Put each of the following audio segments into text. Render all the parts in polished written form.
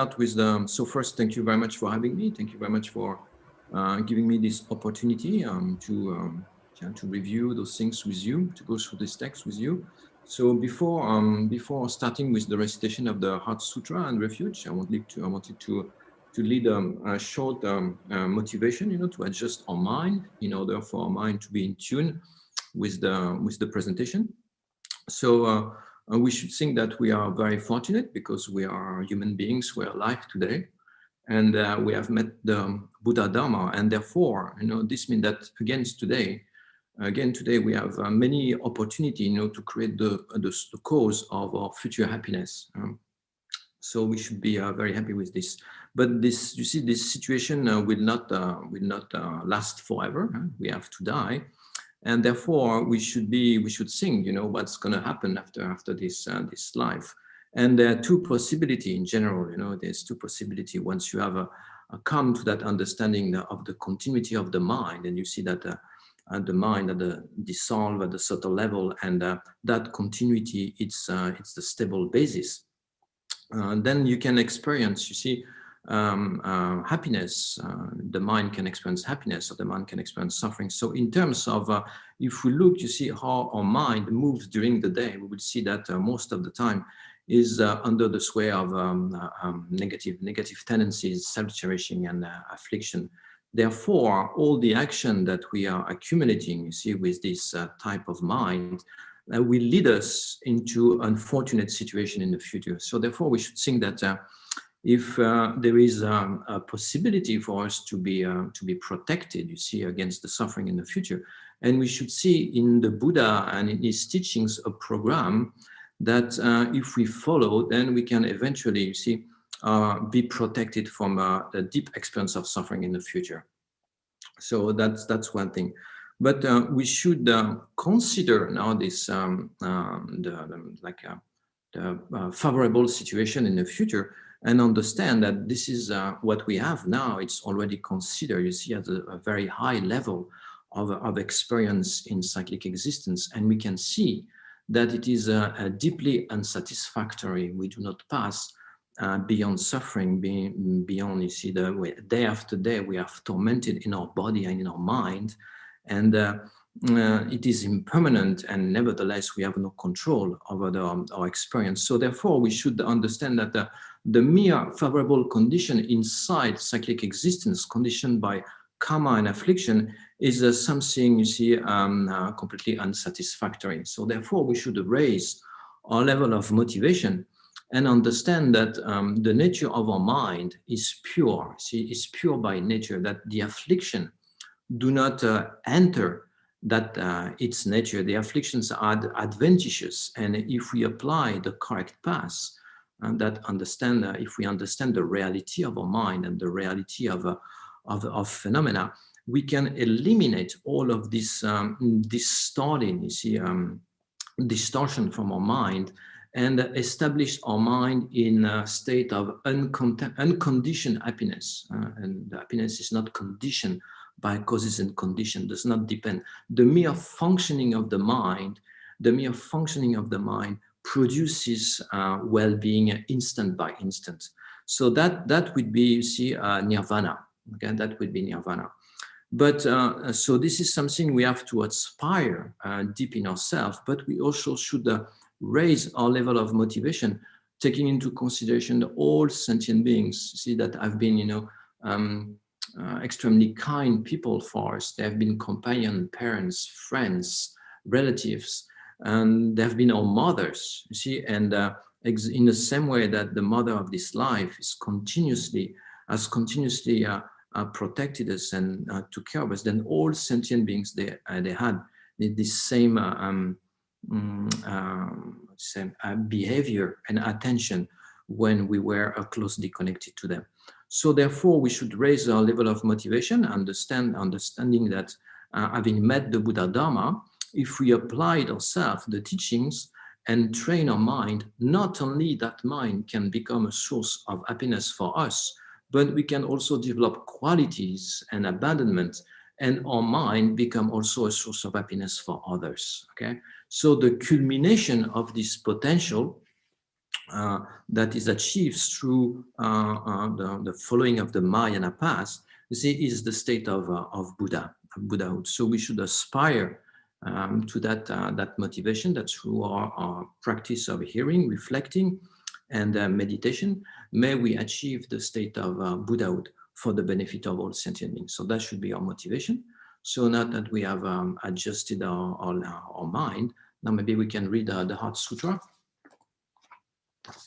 Start with the, so first, thank you very much for having me. Thank you very much for giving me this opportunity to review those things with you, to go through this text with you. So before starting with the recitation of the Heart Sutra and Refuge, I wanted to lead a short motivation, to adjust our mind in order for our mind to be in tune with the presentation. So we should think that we are very fortunate because we are human beings, we are alive today, and we have met the Buddha Dharma, and therefore, this means that again today we have many opportunity, to create the cause of our future happiness. So we should be very happy with this. But this, you see, this situation will not last forever. We have to die. And therefore, we should think, what's going to happen after this life. And there are two possibilities in general. There's two possibilities. Once you have come to that understanding of the continuity of the mind, and you see that the mind at the dissolve at the subtle level, and that continuity, it's the stable basis. Then you can experience, you see, happiness. The mind can experience happiness, or the mind can experience suffering. So in terms of, if we look, you see how our mind moves during the day, we will see that most of the time is under the sway of negative tendencies, self-cherishing, and affliction. Therefore, all the action that we are accumulating, you see, with this type of mind, will lead us into unfortunate situation in the future. So therefore, we should think that if there is a possibility for us to be protected, you see, against the suffering in the future, and we should see in the Buddha and in his teachings a program that if we follow, then we can eventually, you see, be protected from the deep experience of suffering in the future. So that's one thing. But we should consider now this the favorable situation in the future, and understand that this is what we have now. It's already considered, you see, at a very high level of experience in cyclic existence. And we can see that it is deeply unsatisfactory. We do not pass beyond suffering, beyond, you see, day after day, we are tormented in our body and in our mind. And it is impermanent, and nevertheless, we have no control over our experience. So therefore, we should understand that the mere favorable condition inside cyclic existence, conditioned by karma and affliction, is something, you see, completely unsatisfactory. So therefore, we should raise our level of motivation and understand that the nature of our mind is pure. See, it's pure by nature, that the affliction do not enter that its nature. The afflictions are adventitious, and if we apply the correct path, and if we understand the reality of our mind and the reality of phenomena, we can eliminate all of this distorting, you see, distortion from our mind, and establish our mind in a state of unconditioned happiness. And happiness is not conditioned by causes and conditions, does not depend. The mere functioning of the mind, produces well-being instant by instant. So that would be, you see, nirvana. Okay, that would be nirvana. But so this is something we have to aspire deep in ourselves, but we also should raise our level of motivation, taking into consideration all sentient beings. See, that have been, extremely kind people for us. They have been companion, parents, friends, relatives, and they have been our mothers, you see, and in the same way that the mother of this life has continuously protected us and took care of us, then all sentient beings, they had this same behavior and attention when we were closely connected to them. So therefore, we should raise our level of motivation, understanding that having met the Buddha Dharma, if we applied ourselves the teachings and train our mind, not only that mind can become a source of happiness for us, but we can also develop qualities and abandonment, and our mind become also a source of happiness for others. Okay, so the culmination of this potential that is achieved through the following of the Mahayana path, you see, is the state of Buddhahood. So we should aspire to that motivation, that through our practice of hearing, reflecting, and meditation, may we achieve the state of Buddhahood for the benefit of all sentient beings. So that should be our motivation. So now that we have adjusted our mind, now maybe we can read the Heart Sutra,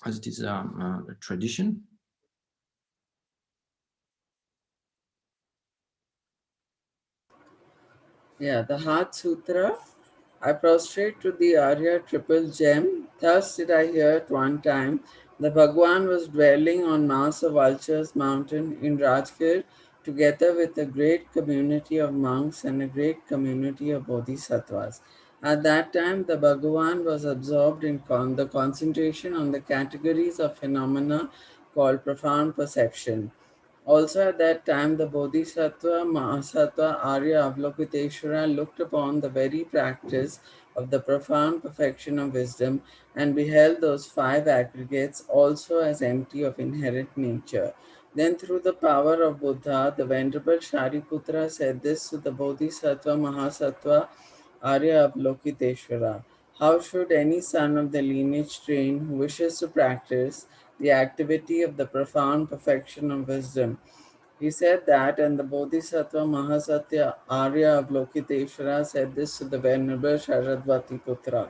as it is a tradition. Yeah, the Heart Sutra. I prostrate to the Arya triple gem. Thus did I hear at one time the Bhagwan was dwelling on Mass of Vultures mountain in Rajgir together with a great community of monks and a great community of bodhisattvas. At that time, the Bhagavan was absorbed in the concentration on the categories of phenomena called profound perception. Also at that time, the Bodhisattva Mahasattva Arya Avalokiteshvara looked upon the very practice of the profound perfection of wisdom and beheld those five aggregates also as empty of inherent nature. Then, through the power of Buddha, the Venerable Shariputra said this to the Bodhisattva Mahasattva Arya Avalokiteshvara. How should any son of the lineage train who wishes to practice the activity of the profound perfection of wisdom? He said that, and the Bodhisattva Mahasatya Arya Avalokiteshvara said this to the Venerable Sharadvati Putra.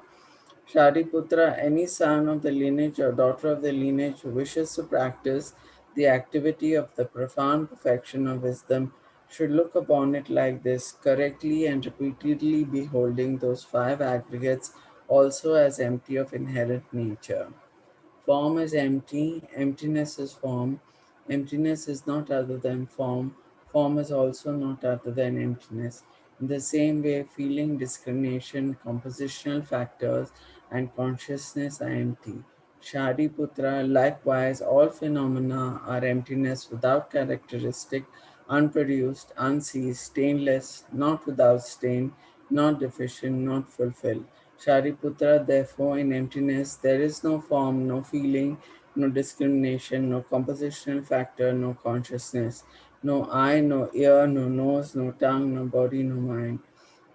Shariputra, any son of the lineage or daughter of the lineage who wishes to practice the activity of the profound perfection of wisdom should look upon it like this, correctly and repeatedly beholding those five aggregates also as empty of inherent nature. Form is empty, emptiness is form. Emptiness is not other than form. Form is also not other than emptiness. In the same way, feeling, discrimination, compositional factors, and consciousness are empty. Shariputra, likewise, all phenomena are emptiness without characteristic, unproduced, unceased, stainless, not without stain, not deficient, not fulfilled. Shariputra, therefore, in emptiness, there is no form, no feeling, no discrimination, no compositional factor, no consciousness, no eye, no ear, no nose, no tongue, no body, no mind,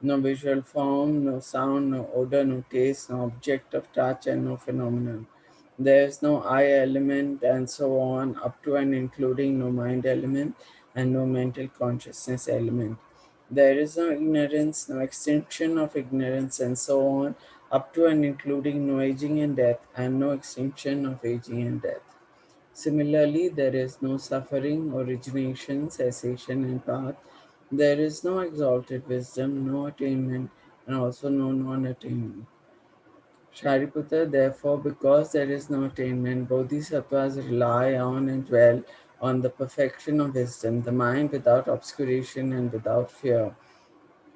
no visual form, no sound, no odor, no taste, no object of touch, and no phenomenon. There is no I element, and so on, up to and including no mind element and no mental consciousness element. There is no ignorance, no extinction of ignorance, and so on, up to and including no aging and death, and no extinction of aging and death. Similarly, there is no suffering, origination, cessation, and path. There is no exalted wisdom, no attainment, and also no non attainment. Shariputra, therefore, because there is no attainment, bodhisattvas rely on and dwell on the perfection of wisdom, the mind without obscuration and without fear.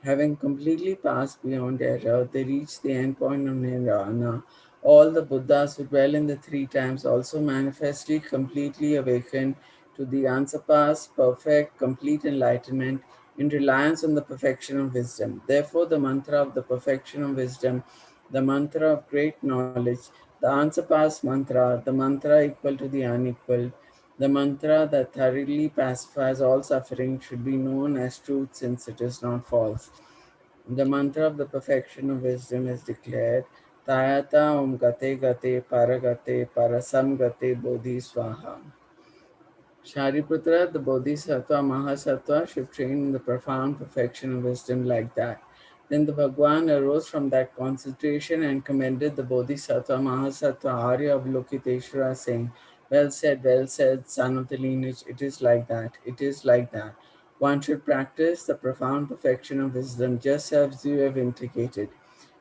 Having completely passed beyond error, they reach the end point of Nirvana. All the Buddhas who dwell in the three times also manifestly completely awaken to the unsurpassed, perfect, complete enlightenment in reliance on the perfection of wisdom. Therefore, the mantra of the perfection of wisdom, the mantra of great knowledge, the unsurpassed mantra, the mantra equal to the unequaled, the mantra that thoroughly pacifies all suffering should be known as truth since it is not false. The mantra of the perfection of wisdom is declared Tayata Om Gate Gate Paragate Parasam Gate Bodhi Swaha. Shariputra, the Bodhisattva Mahasattva, should train in the profound perfection of wisdom like that. Then the Bhagwan arose from that concentration and commended the Bodhisattva Mahasattva Arya Avalokiteshvara, saying, well said, son of the lineage, it is like that, it is like that. One should practice the profound perfection of wisdom just as you have indicated.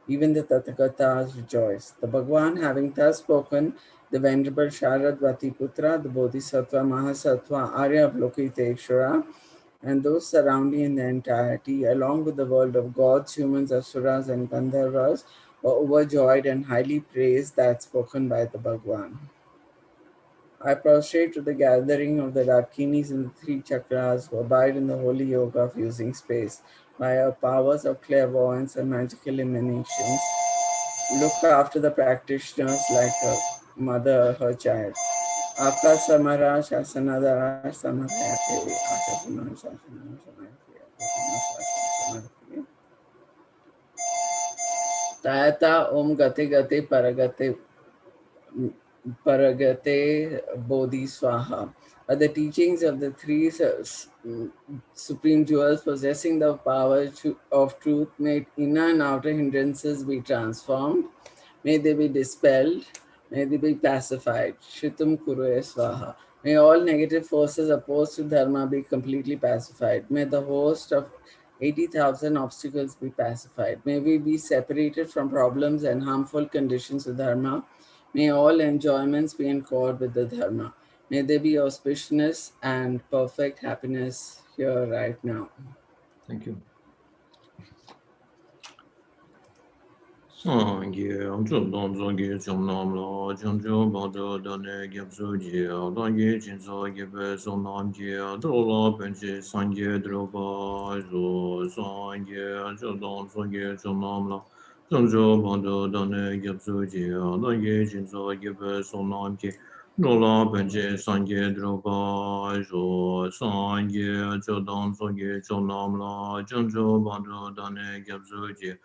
Even the Tathagatas rejoiced. The Bhagwan, having thus spoken, the Venerable Sharadvati Putra, the Bodhisattva Mahasattva Arya Avalokiteshvara, and those surrounding in the entirety, along with the world of gods, humans, asuras, and Gandharvas, were overjoyed and highly praised that spoken by the Bhagwan. I prostrate to the gathering of the Dakinis in the three chakras who abide in the holy yoga of using space by our powers of clairvoyance and magical emanations. Look after the practitioners like mother, her child. Aapka samara shasanadar samarayate ashasana shasana samarayate tayata om gate gate paragate Paragate Bodhi Swaha are the teachings of the three supreme jewels possessing the power of truth. May inner and outer hindrances be transformed. May they be dispelled. May they be pacified. Shritam Kurue Swaha. May all negative forces opposed to Dharma be completely pacified. May the host of 80,000 obstacles be pacified. May we be separated from problems and harmful conditions of Dharma. May all enjoyments be in accord with the Dharma. May there be auspiciousness and perfect happiness here right now. Thank you. Sangye Amchuldan Zangye Chomnamla Chancho Bada Dane Gyapso Jia Dangye Chinsa Gyepe Sonam Jia Drola Penche Sangye Droba Zo Sangye Amchuldan Zangye Chomnamla Chancho Bada Dane Gyapso Jia Dangye Chinsa Gyepe Sonam Jia Drola Penche Sangye Droba Zo Sangye Amchuldan Zangye Chomnamla Chancho Bada Dane Gyapso Jia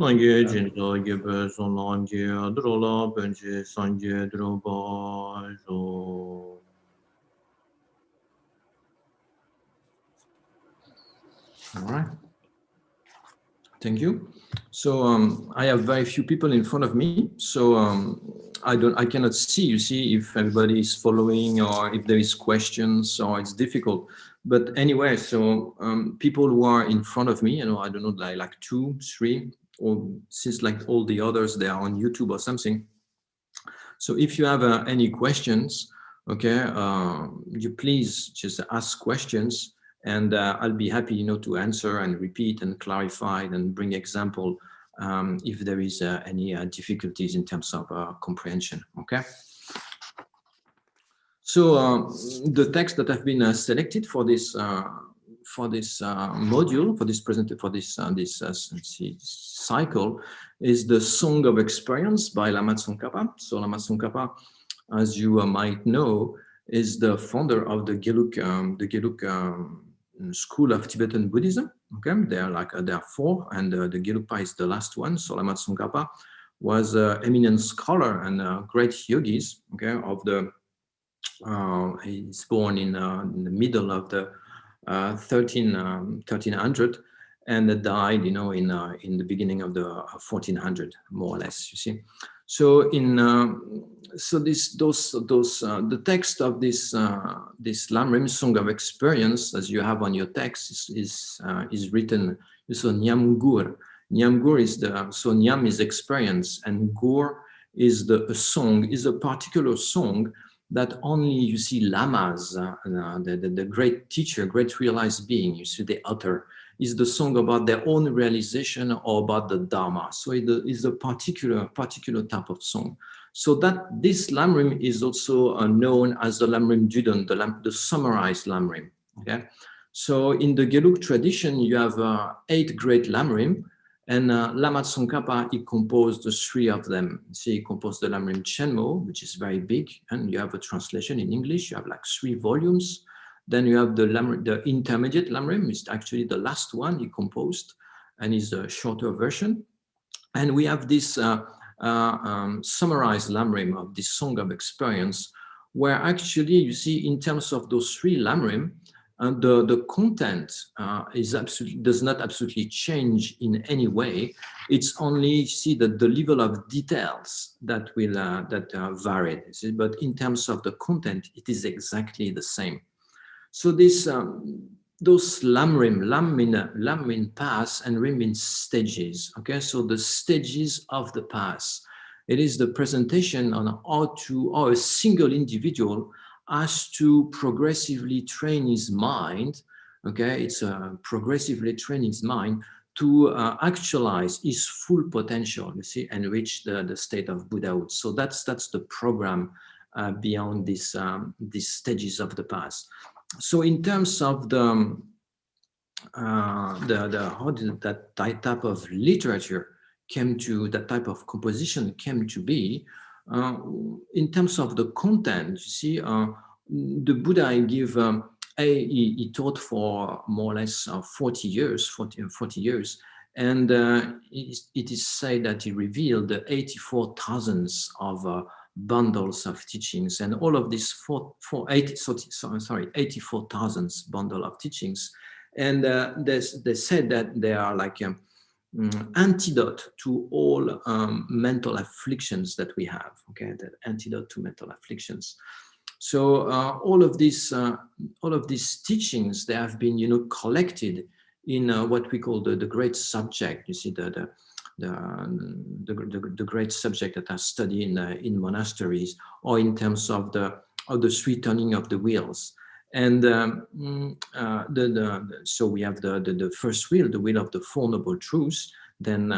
Sangye Jinto Gebe Sonamje Adrola Benje Sangye Droba Jo. All right. Thank you. So I have very few people in front of me. So I cannot see, you see, if everybody is following or if there is questions or it's difficult. But anyway, so people who are in front of me, I don't know, like 2, 3, or since like all the others, they are on YouTube or something. So if you have any questions, okay, you please just ask questions, and I'll be happy, to answer and repeat and clarify and bring example if there is any difficulties in terms of comprehension. Okay. So the text that have been selected for this module, for this cycle, is the Song of Experience by Lama Tsong Khapa. So Lama Tsong Khapa, as you might know, is the founder of the Gelug school of Tibetan Buddhism. Okay, there are 4, and the Gelugpa is the last one. So Lama Tsong Khapa was an eminent scholar and great yogis. Okay, of the he's born in the middle of the 1300 and died, in the beginning of the 1400, more or less. You see, so the text of this lam-rim Song of Experience, as you have on your text, is written. So Nyam Gur. Nyam Gur is Nyam is experience, and Gur is a song, is a particular song that only, you see, lamas, the great teacher, great realized being, you see, the author, is the song about their own realization or about the Dharma. So it is a particular type of song. So that this lam-rim is also known as the lam-rim Dudon, the summarized lam-rim. Okay. So in the Gelug tradition, you have 8 great lam-rim. And Lama Tsong Khapa, he composed 3 of them. See, he composed the lam-rim Chenmo, which is very big, and you have a translation in English. You have like 3 volumes. Then you have the intermediate lam-rim, is actually the last one he composed, and is a shorter version. And we have this summarized lam-rim of this Song of Experience, where actually, you see, in terms of those 3 lam-rim, and the content does not absolutely change in any way. It's only, see, that the level of details that will vary. But in terms of the content, it is exactly the same. So this those lam-rim, lam mean pass, and rim means stages. Okay, so the stages of the pass. It is the presentation on how a single individual has to progressively train his mind. Okay, it's progressively train his mind to actualize his full potential, you see, and reach the state of Buddhahood. So that's the program beyond these stages of the past. So in terms of how did that type of literature came to, that type of composition came to be, In terms of the content, you see, the Buddha he taught for more or less 40 years, 40 years. And it is said that he revealed the 84,000 of bundles of teachings, and all of these 84,000 bundle of teachings. And they said that they are like antidote to all mental afflictions that we have. Okay, the antidote to mental afflictions. So all of these teachings, they have been, collected in what we call the great subject. You see, the great subject that are studied in monasteries, or in terms of the three turning of the wheels. And so we have the first wheel, the wheel of the Four Noble Truths. Then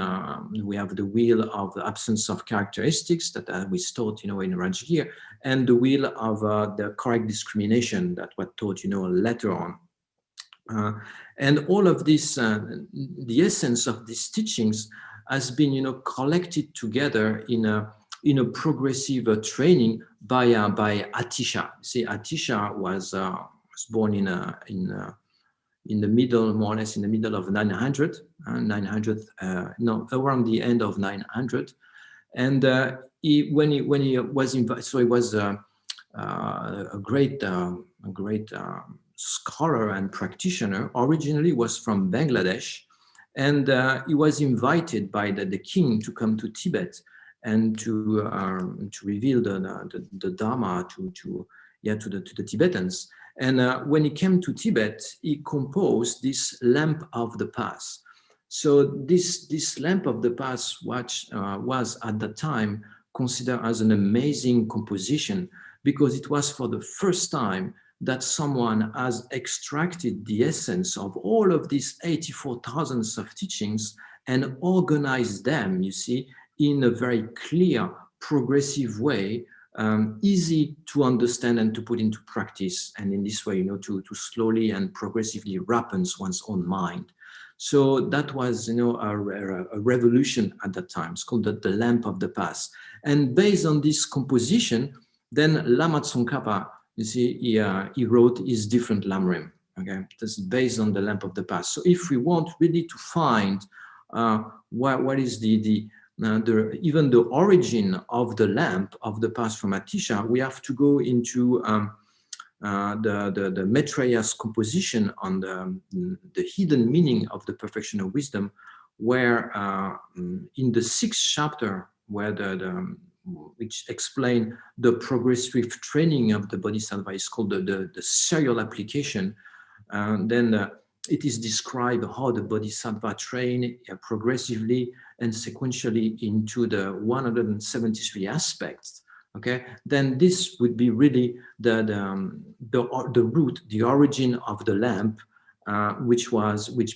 we have the wheel of the absence of characteristics that we taught, in Rajgir, and the wheel of the correct discrimination that was taught, later on. And all of this, the essence of these teachings has been, collected together in a progressive training by Atisha. See, Atisha was born in the middle, more or less in the middle of 900, around the end of 900. And when he was invited, so he was a great scholar and practitioner. Originally was from Bangladesh, and he was invited by the king to come to Tibet and to reveal the Dharma to the Tibetans. And when he came to Tibet, he composed this lamp of the past. So this lamp of the past was at that time considered as an amazing composition, because it was for the first time that someone has extracted the essence of all of these 84,000 of teachings and organized them, you see, in a very clear, progressive way, easy to understand and to put into practice. And in this way, to slowly and progressively rippens one's own mind. So that was, a revolution at that time. It's called the lamp of the past. And based on this composition, then Lama Tsong Khapa, you see, he wrote his different lam-rim. Okay, that's based on the lamp of the past. So if we want really to find what is even the origin of the lamp of the past from Atisha, we have to go into the Maitreya's composition on the hidden meaning of the perfection of wisdom, where in the 6th chapter, where which explain the progressive training of the bodhisattva, is called the serial application. Then it is described how the bodhisattva train progressively and sequentially into the 173 aspects. Okay, then this would be really the root, the origin of the lamp, which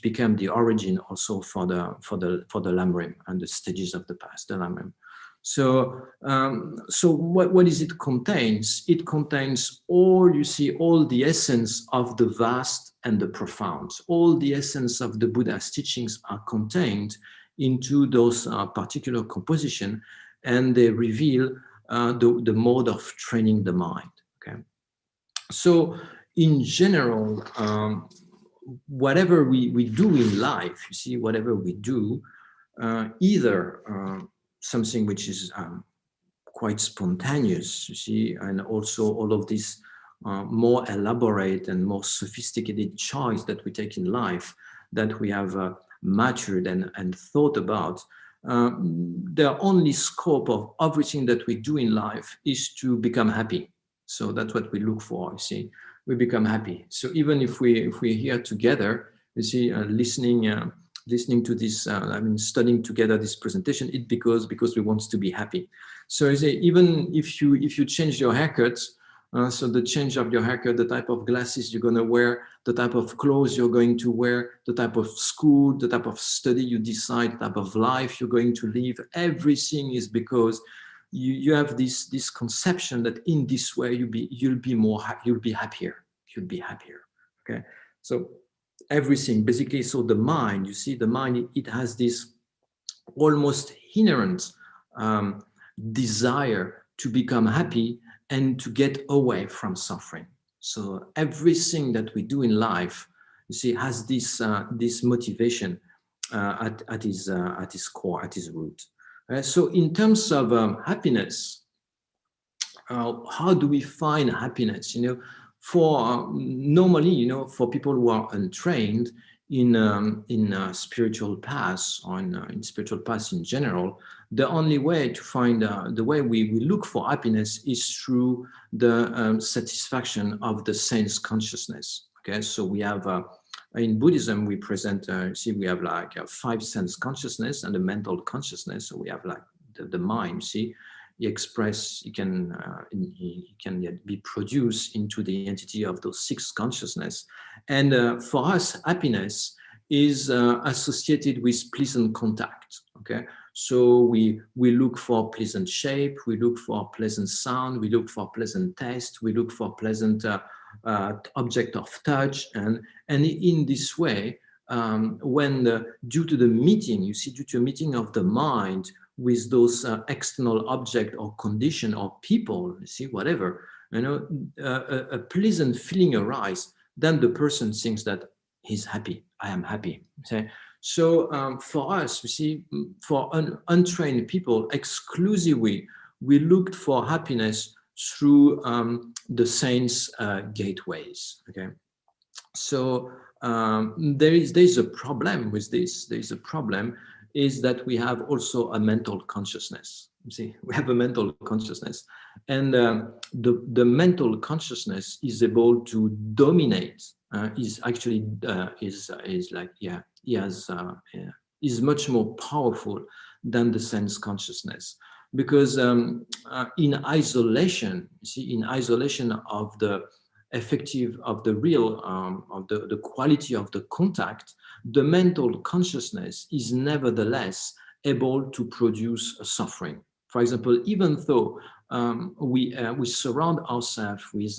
became the origin also for the lam-rim and the stages of the past, the lam-rim. So what is it contains? It contains all the essence of the vast and the profound. All the essence of the Buddha's teachings are contained into those particular composition, and they reveal the mode of training the mind. Okay, so in general, whatever we do in life, whatever we do, either something which is quite spontaneous, and also all of this more elaborate and more sophisticated choice that we take in life, that we have matured and thought about. The only scope of everything that we do in life is to become happy. So that's what we look for. We become happy. So even if we're here together, listening to this, studying together this presentation, it's because we want to be happy. So even if you change your haircut, so the change of your haircut, the type of glasses you're going to wear, the type of clothes you're going to wear, the type of school, the type of study you decide, the type of life you're going to live, everything is because you have this conception that in this way you'll be happier. Okay, so everything basically. So the mind, the mind, it has this almost inherent desire to become happy and to get away from suffering. So everything that we do in life, you see, has this motivation at his core, at his root. So in terms of happiness, how do we find happiness? For normally, for people who are untrained in spiritual paths or in spiritual paths in general, the only way to find the way we look for happiness is through the satisfaction of the sense consciousness. Okay, so we have in Buddhism we present we have like a 5 sense consciousness and a mental consciousness. So we have like the mind. See, he can be produced into the entity of those 6 consciousness. And for us, happiness is associated with pleasant contact. Okay, so we look for pleasant shape, we look for pleasant sound, we look for pleasant taste, we look for pleasant object of touch, and in this way, due to the meeting, due to a meeting of the mind with those external object or condition or people, whatever, a pleasant feeling arises, then the person thinks that he's happy, I am happy. Okay? So for us, for untrained people, exclusively, we looked for happiness through the sense gateways. Okay, so there's a problem with this. There's a problem is that we have also a mental consciousness. We have a mental consciousness, and the mental consciousness is able to dominate. Is much more powerful than the sense consciousness, because in isolation, in isolation of the effective of the real of the quality of the contact, the mental consciousness is nevertheless able to produce a suffering. For example, even though we surround ourselves with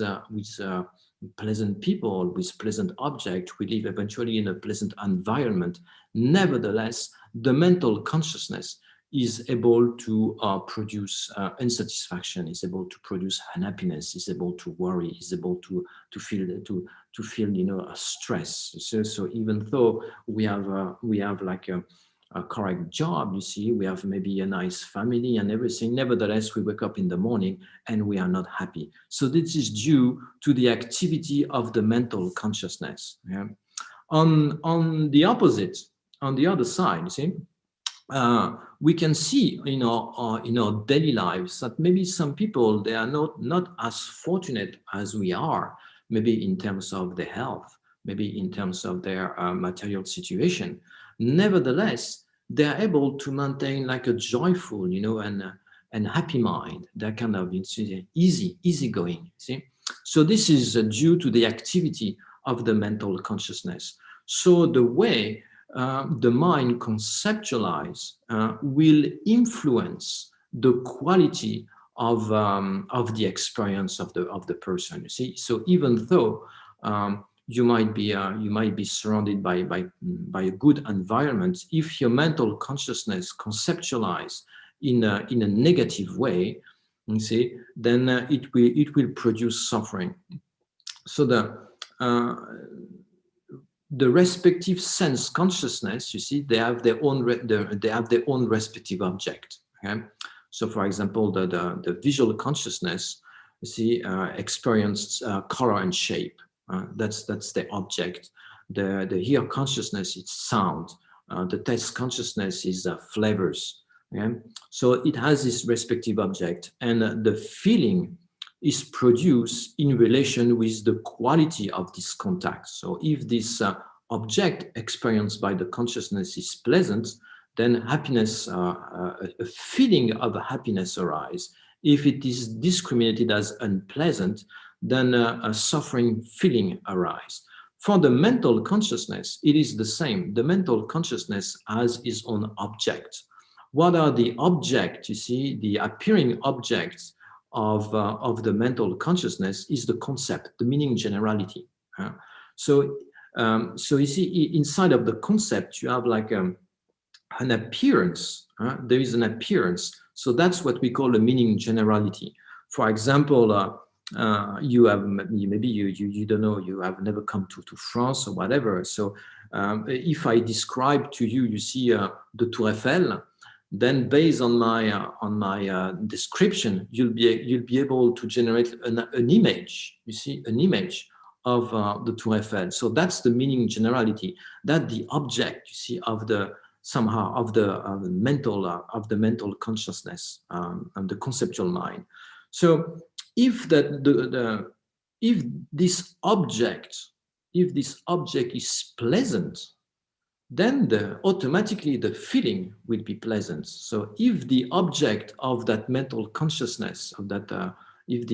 pleasant people, with pleasant objects, we live eventually in a pleasant environment, nevertheless, the mental consciousness is able to produce unsatisfaction, is able to produce unhappiness, is able to worry, is able to feel a stress. So even though we have like a correct job, we have maybe a nice family and everything, nevertheless we wake up in the morning and we are not happy. So this is due to the activity of the mental consciousness. Yeah? On the opposite, on the other side, we can see in our daily lives that maybe some people, they are not as fortunate as we are, maybe in terms of their health, maybe in terms of their material situation. Nevertheless, they are able to maintain like a joyful, and happy mind. They're kind of easygoing. So this is due to the activity of the mental consciousness. So the way the mind conceptualize will influence the quality of the experience of the person. So even though you might be surrounded by a good environment, if your mental consciousness conceptualize in a negative way, then it will produce suffering. So the respective sense consciousness, they have their own respective object. Okay? So, for example, the visual consciousness, experience color and shape. That's the object. The ear consciousness is sound. The taste consciousness is flavors. Okay? So it has this respective object, and the feeling is produced in relation with the quality of this contact. So if this object experienced by the consciousness is pleasant, then happiness, a feeling of happiness arises. If it is discriminated as unpleasant, then a suffering feeling arises. For the mental consciousness, it is the same. The mental consciousness has its own object. What are the objects? The appearing objects of the mental consciousness is the concept, the meaning generality. So inside of the concept, you have like an appearance. There is an appearance. So that's what we call a meaning generality. For example, you have maybe you don't know, you have never come to France or whatever. So if I describe to you, you see the Tour Eiffel, then based on my description, you'll be able to generate an image. You see, an image of the Tour Eiffel. So that's the meaning generality. That the object, you see, of the somehow of the mental consciousness and the conceptual mind. So if if this object is pleasant, then automatically the feeling will be pleasant. So if the object of that mental consciousness, of that, if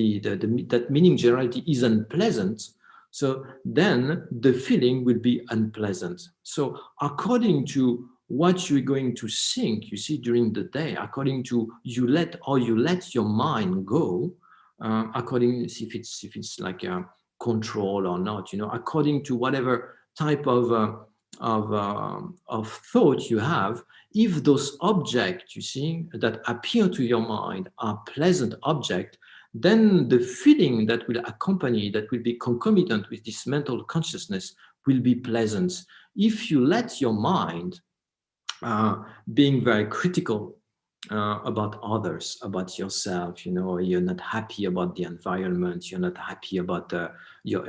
that meaning generality is unpleasant, so then the feeling will be unpleasant. So according to what you're going to think, you see, during the day, according to you let your mind go, according if it's like a control or not, you know, according to whatever type of thought you have, if those objects, you see, that appear to your mind are pleasant objects, then the feeling that will accompany, that will be concomitant with this mental consciousness will be pleasant. If you let your mind being very critical about others, about yourself, you know, you're not happy about the environment, you're not happy about your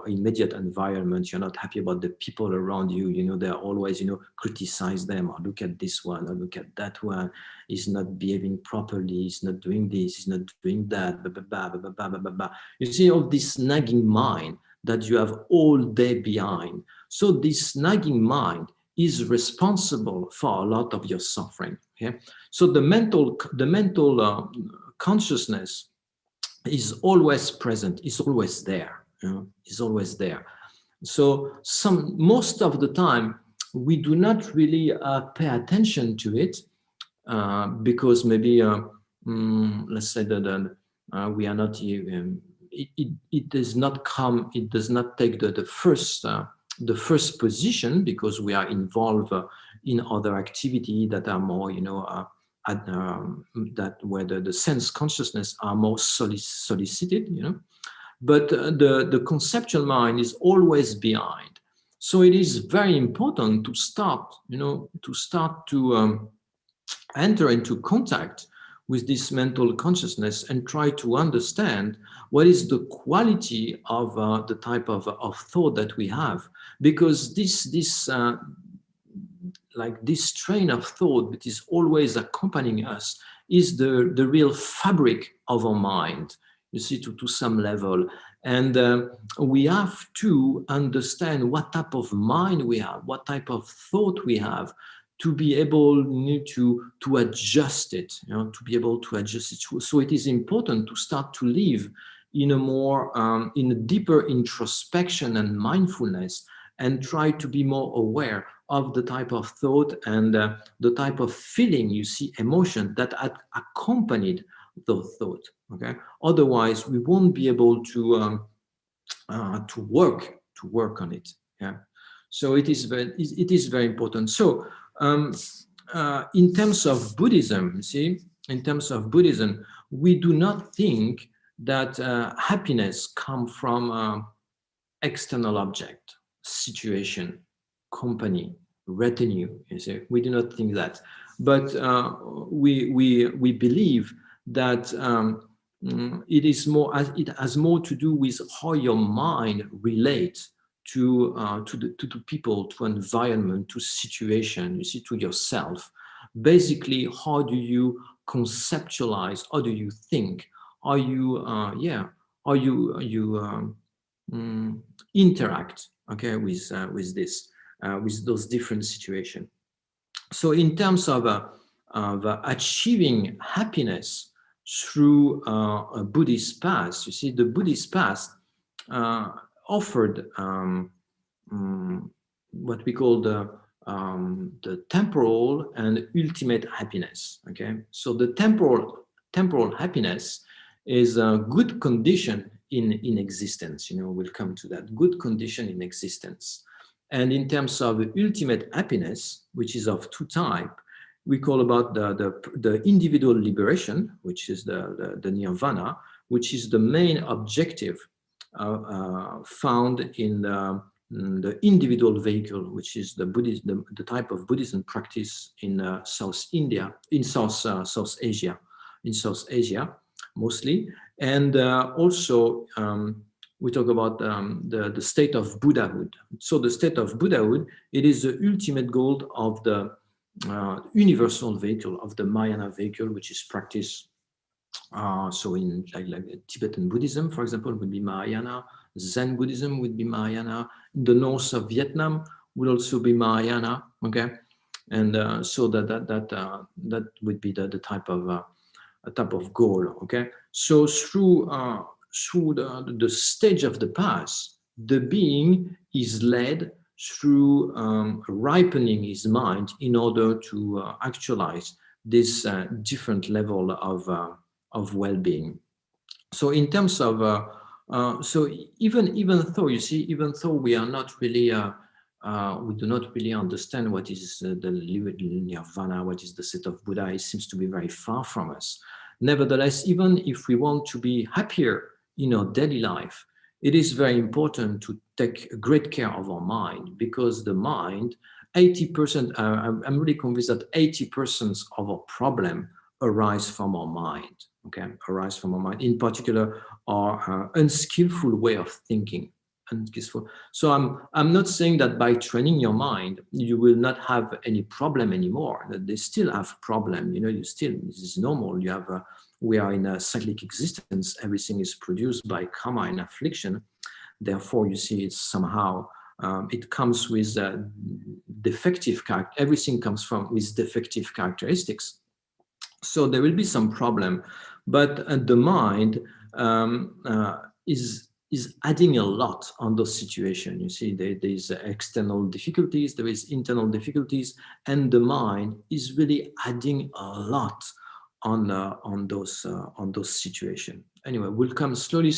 immediate environment, you're not happy about the people around you, you know, they're always, you know, criticize them, or look at this one, or look at that one, he's not behaving properly, he's not doing this, he's not doing that, blah, blah, blah, blah, blah, blah, blah, blah. You see all this nagging mind that you have all day behind. So this nagging mind is responsible for a lot of your suffering. Okay? So the mental consciousness is always present, is always there, you know, is always there. So most of the time we do not really pay attention to it because maybe let's say that we are not it does not come, it does not take the first position, because we are involved in other activity that are more, you know, that where the sense consciousness are more solicited, you know. But the conceptual mind is always behind. So it is very important to start, you know, to enter into contact with this mental consciousness and try to understand what is the quality of the type of thought that we have, because this train of thought that is always accompanying us is the real fabric of our mind, you see, to some level. And we have to understand what type of mind we have, what type of thought we have, to be able to adjust it, you know, to be able to adjust it. So it is important to start to live in a more, in a deeper introspection and mindfulness, and try to be more aware of the type of thought and the type of feeling, you see, emotion that accompanied the thought. Okay, otherwise we won't be able to work on it. Yeah, so it is very important. So in terms of Buddhism, see, in terms of Buddhism, we do not think that happiness comes from external object, situation, company, retinue. You see, we do not think that, but we believe that it has more to do with how your mind relates to people, to environment, to situation, you see, to yourself. Basically, how do you conceptualize? How do you think? How you interact, okay, with this, with those different situations. So in terms of achieving happiness through a Buddhist path, you see, the Buddhist path offered what we call the temporal and ultimate happiness. Okay, so the temporal happiness is a good condition in existence. You know, we'll come to that. Good condition in existence. And in terms of ultimate happiness, which is of two types, we call about the individual liberation, which is the Nirvana, which is the main objective found in the individual vehicle, which is the Buddhism, the type of Buddhism practice in South India, in South Asia mostly, and also we talk about the state of Buddhahood. So the state of Buddhahood, it is the ultimate goal of the universal vehicle, of the Mahayana vehicle, which is practiced. So in like Tibetan Buddhism, for example, would be Mahayana. Zen Buddhism would be Mahayana. In the north of Vietnam would also be Mahayana. Okay, and so that would be the type of goal. Okay, so through the stage of the path, the being is led through ripening his mind in order to actualize this different level of well-being. So in terms of so even though you see, even though we are not really we do not really understand what is the Nirvana, what is the state of Buddha, it seems to be very far from us. Nevertheless, even if we want to be happier in our daily life, it is very important to take great care of our mind, because the mind, 80%, I'm really convinced that 80% of our problem arise from our mind, okay? Arise from our mind, in particular, our unskillful way of thinking. Unskillful. So I'm not saying that by training your mind, you will not have any problem anymore. That they still have problem, you know, you still, this is normal. You have we are in a cyclic existence. Everything is produced by karma and affliction. Therefore, you see, it's somehow it comes with defective character. Everything comes with defective characteristics. So there will be some problem, but the mind is adding a lot on those situations. You see, there is external difficulties, there is internal difficulties, and the mind is really adding a lot on those situations. Anyway, we'll come slowly.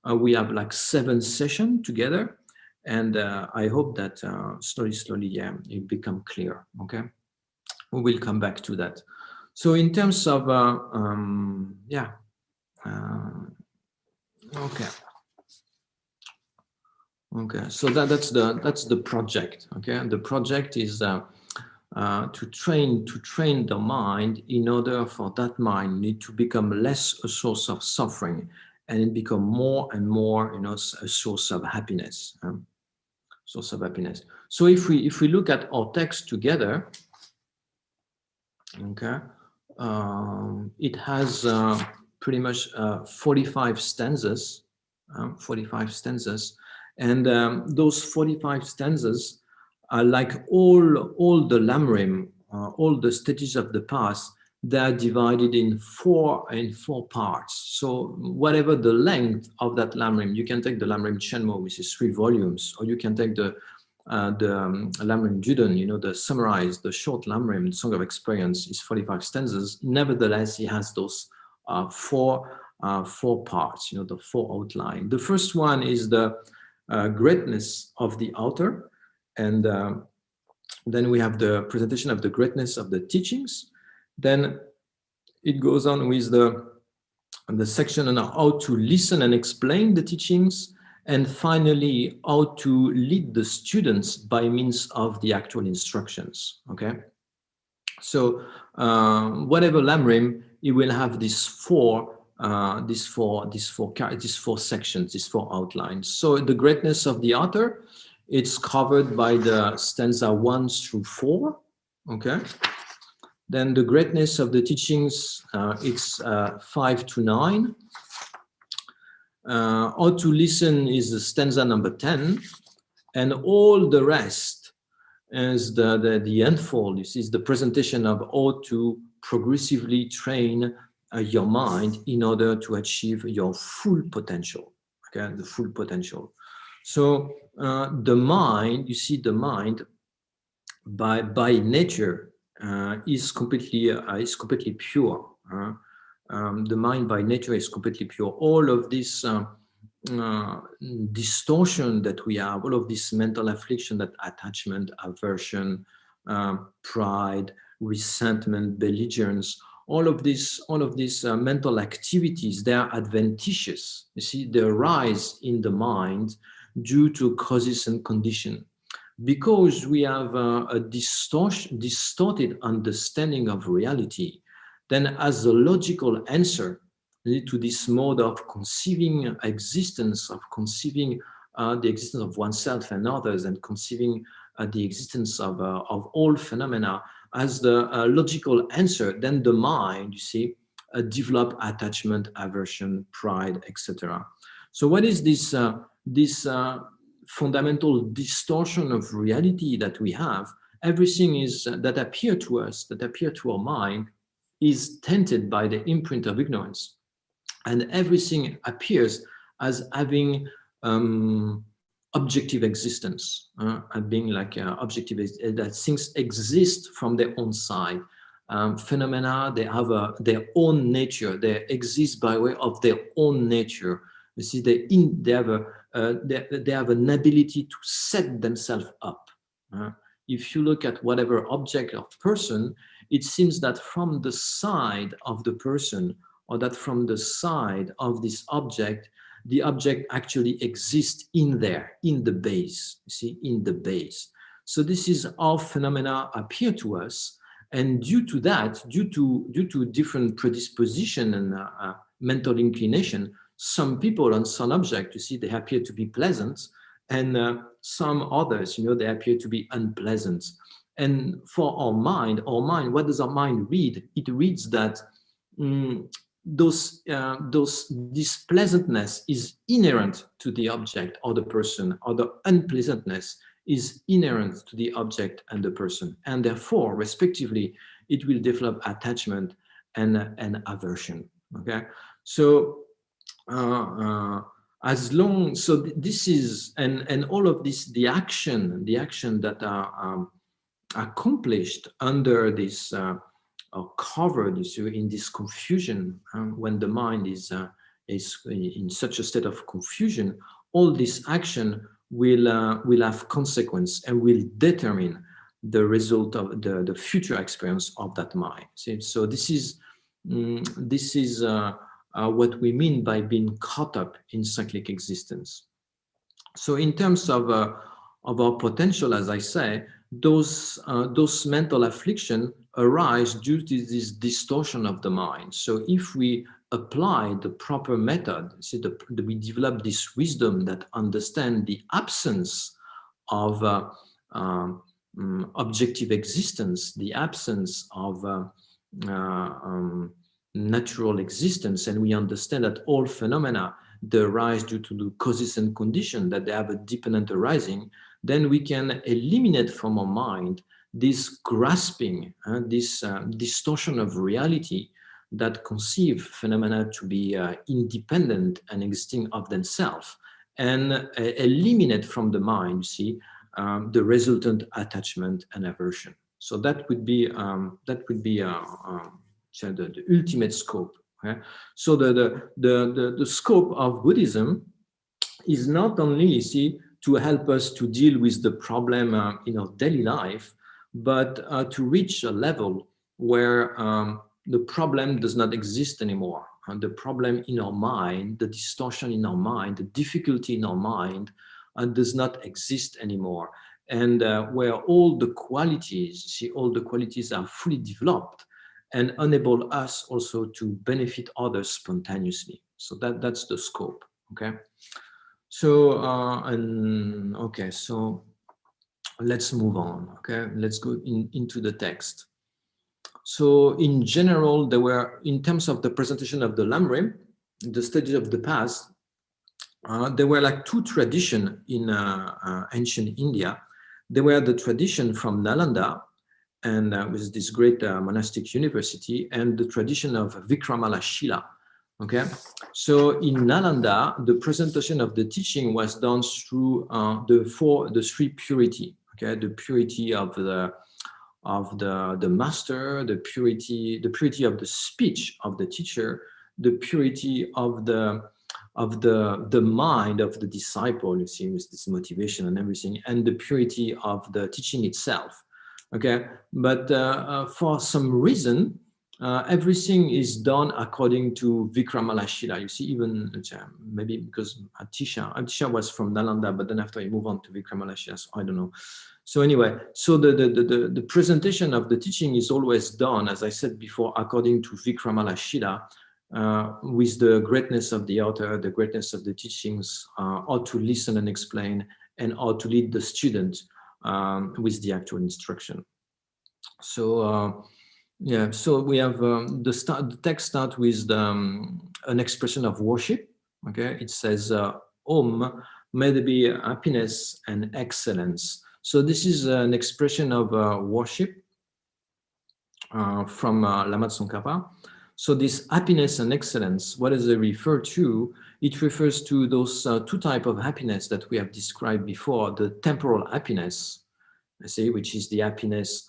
We have like 7 sessions together, and I hope that slowly, yeah, it become clear. Okay, we will come back to that. So in terms of okay, so that's the project. Okay, the project is to train the mind in order for that mind need to become less a source of suffering, and it become more and more, you know, a source of happiness. Source of happiness. So if we look at our text together, okay, it has pretty much 45 stanzas. 45 stanzas, and those 45 stanzas are like all the lam-rim, all the stages of the path. They are divided in four parts. So whatever the length of that lam-rim, you can take the lam-rim Chenmo, which is 3 volumes, or you can take the lam-rim Judon, you know, the summarized, the short lam-rim Song of Experience is 45 stanzas. Nevertheless, he has those 4 parts, you know, the 4 outline. The first one is the greatness of the author, and then we have the presentation of the greatness of the teachings. Then it goes on with the section on how to listen and explain the teachings, and finally how to lead the students by means of the actual instructions. Okay, so whatever lam-rim, it will have these four sections, these 4 outlines. So the greatness of the author, it's covered by the stanza 1 through 4. Okay. Then the greatness of the teachings, it's 5 to 9. How to listen is the stanza number 10, and all the rest is the unfold. This is the presentation of how to progressively train your mind in order to achieve your full potential. Okay, the full potential. So the mind, you see, the mind by nature is completely pure. The mind by nature is completely pure. All of this distortion that we have, all of this mental affliction, that attachment, aversion, pride, resentment, belligerence, all of these mental activities, they are adventitious. You see, they arise in the mind due to causes and condition. Because we have a distorted understanding of reality, then as a logical answer to this mode of conceiving existence, of conceiving the existence of oneself and others, and conceiving the existence of all phenomena, as the logical answer, then the mind, you see, develop attachment, aversion, pride, etc. So what is this fundamental distortion of reality that we have? Everything is that appear to us, that appear to our mind, is tainted by the imprint of ignorance, and everything appears as having objective existence, being like objective, that things exist from their own side. Phenomena, they have their own nature. They exist by way of their own nature. You see, they have an ability to set themselves up. If you look at whatever object or person, it seems that from the side of the person, or that from the side of this object, the object actually exists in there, in the base, you see, in the base. So this is how phenomena appear to us. And due to that, due to different predisposition and mental inclination, some people on some object, you see, they appear to be pleasant, and some others, you know, they appear to be unpleasant. And for our mind, what does our mind read? It reads that this pleasantness is inherent to the object or the person, or the unpleasantness is inherent to the object and the person, and therefore, respectively, it will develop attachment and aversion. Okay, so this is, and all of this, the action that are accomplished under this or covered in this confusion, when the mind is in such a state of confusion, all this action will have consequence and will determine the result of the future experience of that mind. See? So this is what we mean by being caught up in cyclic existence. So in terms of our potential, as I say, those mental affliction arise due to this distortion of the mind. So if we apply the proper method, see, we develop this wisdom that understand the absence of objective existence, the absence of natural existence, and we understand that all phenomena, they arise due to the causes and conditions, that they have a dependent arising, then we can eliminate from our mind this grasping, this distortion of reality that conceive phenomena to be independent and existing of themselves, and eliminate from the mind, you see, the resultant attachment and aversion. So that would be the ultimate scope. Okay? So the scope of Buddhism is not only, you see, to help us to deal with the problem in our daily life, but to reach a level where the problem does not exist anymore. The problem in our mind, the distortion in our mind, the difficulty in our mind does not exist anymore. And where all the qualities, see, all the qualities are fully developed and enable us also to benefit others spontaneously. So that's the scope, okay? So, so let's move on, okay? Let's go into the text. So in general, there were, in terms of the presentation of the lam-rim, the study of the past, there were like two traditions in ancient India. There were the tradition from Nalanda, and with this great monastic university, and the tradition of Vikramalashila. Okay, so in Nalanda, the presentation of the teaching was done through the three purity. Okay, the purity of the master, the purity of the speech of the teacher, the purity of the mind of the disciple, you see, with this motivation and everything, and the purity of the teaching itself. Okay, but for some reason, everything is done according to Vikramalashila. You see, even maybe because Atisha was from Nalanda, but then after he moved on to Vikramalashila, so I don't know. So anyway, so the presentation of the teaching is always done, as I said before, according to Vikramalashila, with the greatness of the author, the greatness of the teachings, how to listen and explain, and how to lead the student with the actual instruction. So yeah, so we have the text starts with an expression of worship. Okay, it says Om, may there be happiness and excellence. So this is an expression of worship from Lama Tsong Khapa. So this happiness and excellence, what does it refer to? It refers to those two types of happiness that we have described before: the temporal happiness, I say, which is the happiness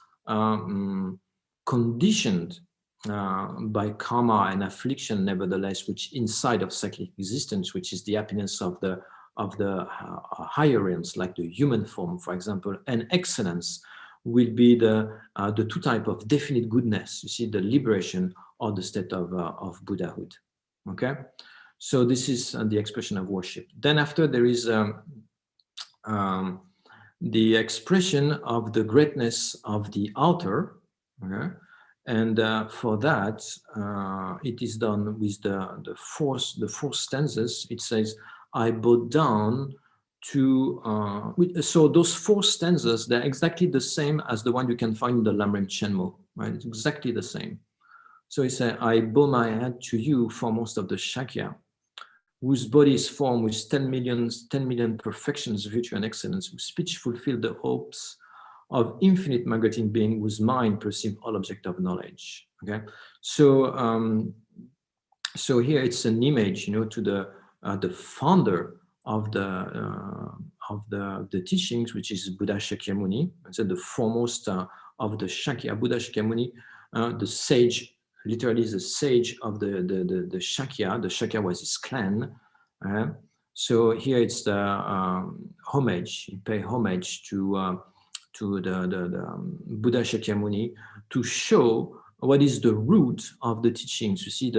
conditioned by karma and affliction, nevertheless, which inside of cyclic existence, which is the happiness of the higher realms, like the human form, for example. And excellence will be the two type of definite goodness. You see, the liberation or the state of Buddhahood. Okay, so this is the expression of worship. Then after there is the expression of the greatness of the author. Okay? And for that, it is done with the four stanzas. It says, I bow down to, so those four stanzas, they're exactly the same as the one you can find in the lam-rim Chenmo, right? It's exactly the same. So he said, I bow my head to you, foremost of the Shakya, whose body is formed with 10 million perfections, virtue, and excellence, whose speech fulfilled the hopes of infinite migrating being, whose mind perceived all object of knowledge. Okay, so so here it's an image, you know, to the founder of the teachings, which is Buddha Shakyamuni. I said the foremost of the Shakya, Buddha Shakyamuni, the sage. Literally, the sage of the Shakya. The Shakya was his clan. So here it's the homage. You pay homage to the Buddha Shakyamuni to show what is the root of the teachings. You see,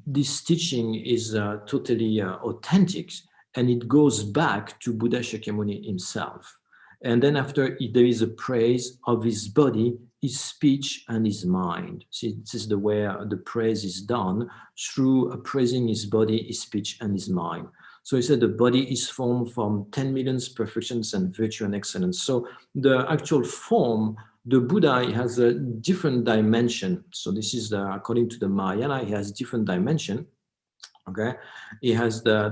this teaching is totally authentic, and it goes back to Buddha Shakyamuni himself. And then after, there is a praise of his body, his speech, and his mind. See, this is the way the praise is done, through praising his body, his speech, and his mind. So he said the body is formed from 10 million perfections and virtue and excellence. So the actual form, the Buddha has a different dimension. So this is according to the Mahayana, he has different dimension. Okay, he has the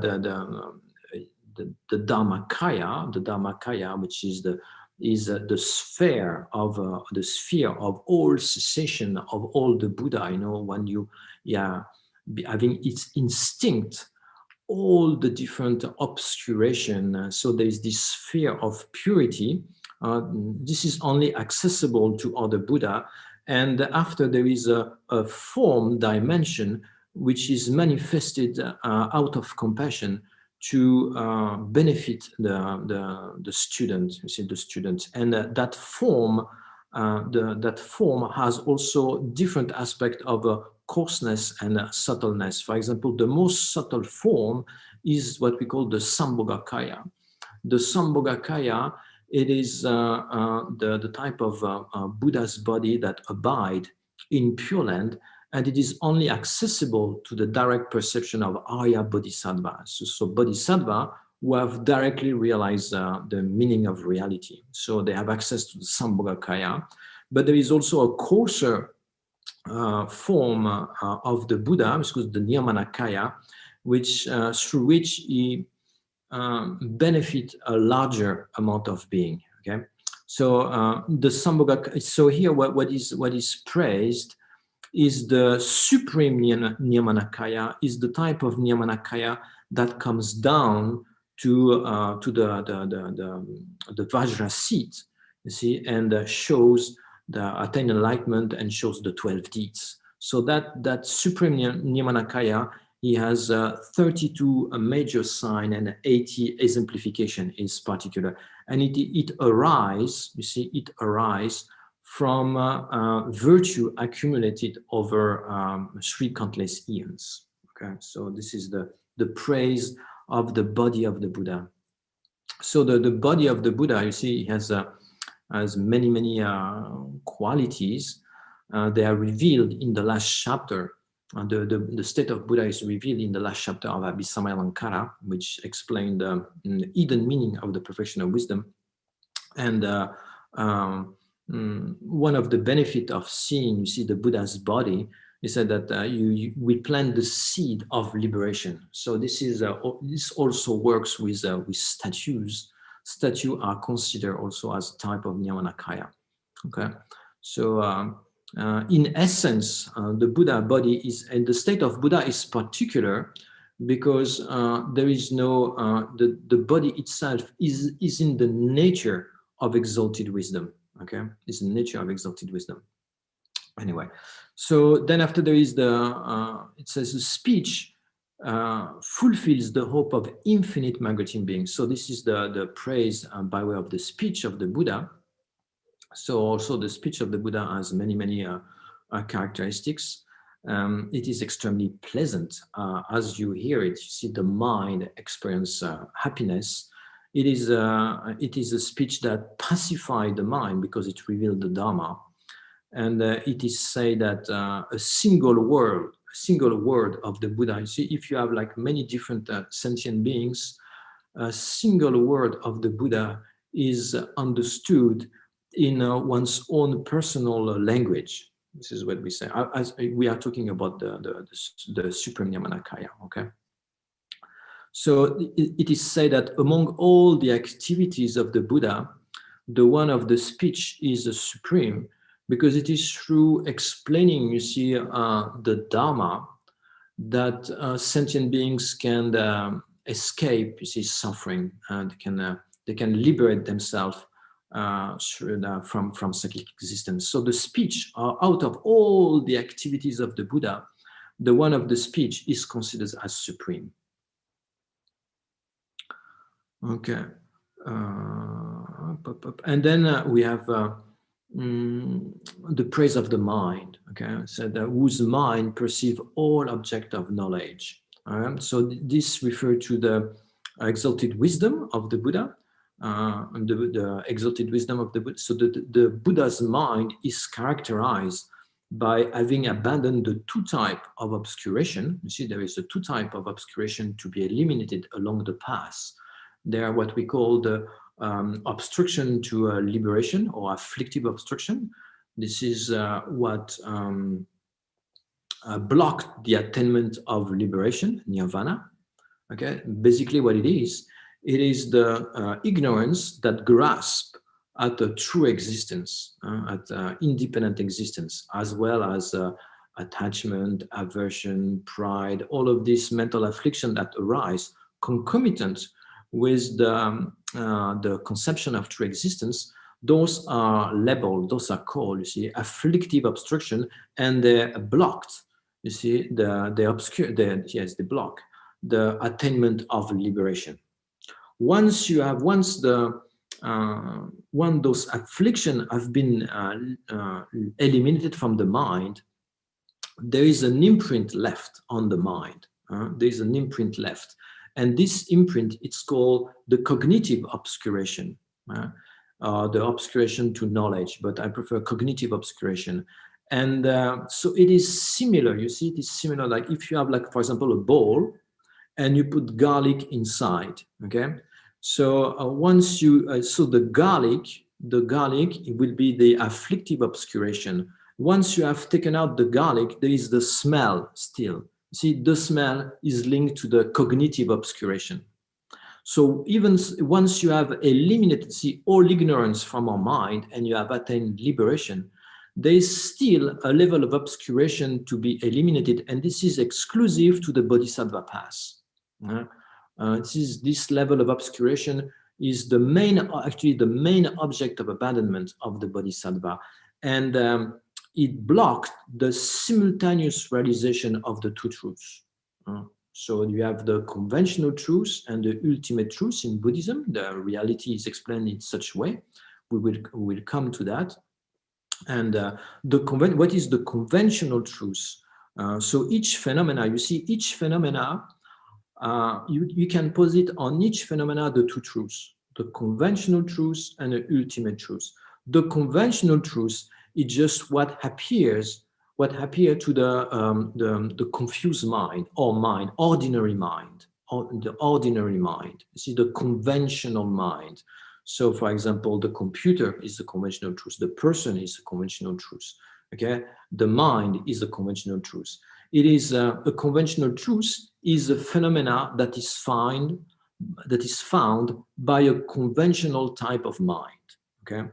Dharmakaya, which is the sphere of all cessation of all the Buddha. You know, when you having its instinct, all the different obscuration. So there is this sphere of purity. This is only accessible to other Buddha. And after, there is a form dimension which is manifested out of compassion to benefit the student. You see, the students, and that form, that form has also different aspect of coarseness and subtleness. For example, the most subtle form is what we call the Sambhugakaya. The Sambhugakaya, it is the type of Buddha's body that abide in Pure Land, and it is only accessible to the direct perception of Arya Bodhisattvas. So Bodhisattva who have directly realized the meaning of reality. So they have access to the Sambhugakaya. But there is also a coarser form of the Buddha, which is called the Nirmanakaya, which through which he benefit a larger amount of being. Okay, so the Sambhugakaya. So here, what is praised is the supreme Nirmanakaya, is the type of Nirmanakaya that comes down to the Vajra seat, you see, and shows the attained enlightenment and shows the 12 deeds. So that supreme Nirmanakaya he has 32 major sign and 80 exemplification is particular. And it arises, you see, it arises from virtue accumulated over 3 countless eons. Okay, so this is the praise of the body of the Buddha. So the body of the Buddha, you see, has many qualities. They are revealed in the last chapter. The state of Buddha is revealed in the last chapter of Abhisamaya, which explained the hidden meaning of the perfection of wisdom. And one of the benefits of seeing, you see, the Buddha's body is that we plant the seed of liberation. So this also works with statues. Statues are considered also as a type of Nirvana. Okay, so in essence, the Buddha body is, and the state of Buddha is particular because there is no the body itself is in the nature of exalted wisdom. Okay, it's the nature of exalted wisdom. Anyway, so then after there is it says the speech fulfills the hope of infinite migrating beings. So this is the praise by way of the speech of the Buddha. So also the speech of the Buddha has many characteristics. It is extremely pleasant. As you hear it, you see the mind experience happiness. It is a speech that pacifies the mind because it reveals the Dharma. And it is said that a single word of the Buddha, you see, if you have like many different sentient beings, a single word of the Buddha is understood in one's own personal language. This is what we say. As we are talking about the Supreme Nirvana-kaya, okay? So it is said that among all the activities of the Buddha, the one of the speech is the supreme, because it is through explaining, you see, the Dharma that sentient beings can escape, you see, suffering, and they can liberate themselves from cyclic existence. So the speech, out of all the activities of the Buddha, the one of the speech is considered as supreme. Okay, and then we have the praise of the mind. Okay, so whose mind perceive all object of knowledge. So this refers to the exalted wisdom of the Buddha, and the exalted wisdom of the Buddha. So the Buddha's mind is characterized by having abandoned the 2 types of obscuration. You see, there is a 2 types of obscuration to be eliminated along the path. They are what we call the obstruction to liberation, or afflictive obstruction. This is what blocked the attainment of liberation, nirvana. Okay, basically what it is the ignorance that grasp at a true existence, at independent existence, as well as attachment, aversion, pride, all of this mental affliction that arise concomitant with the conception of true existence. Those are labeled, those are called, you see, afflictive obstruction, and they're blocked. You see, they block the attainment of liberation. Once those afflictions have been eliminated from the mind, there is an imprint left on the mind. There is an imprint left. And this imprint, it's called the cognitive obscuration, the obscuration to knowledge, but I prefer cognitive obscuration. And so it is similar, you see, it is similar, like if you have, like, for example, a bowl and you put garlic inside, okay? So once you, so the garlic, it will be the afflictive obscuration. Once you have taken out the garlic, there is the smell still. See, the smell is linked to the cognitive obscuration. So even once you have eliminated, see, all ignorance from our mind and you have attained liberation, there is still a level of obscuration to be eliminated, and this is exclusive to the Bodhisattva path. This level of obscuration is the main object of abandonment of the Bodhisattva, and it blocked the simultaneous realization of the 2 truths. So you have the conventional truth and the ultimate truth in Buddhism. The reality is explained in such way. We will come to that. And what is the conventional truth? So each phenomena, you see, each phenomena, you can posit on each phenomena the two truths, the conventional truth and the ultimate truth. The conventional truth is just what appears to the confused mind, or mind, ordinary mind, or the ordinary mind. You see, the conventional mind. So, for example, the computer is the conventional truth. The person is the conventional truth. Okay, the mind is the conventional truth. It is a conventional truth is a phenomena that is found by a conventional type of mind. Okay,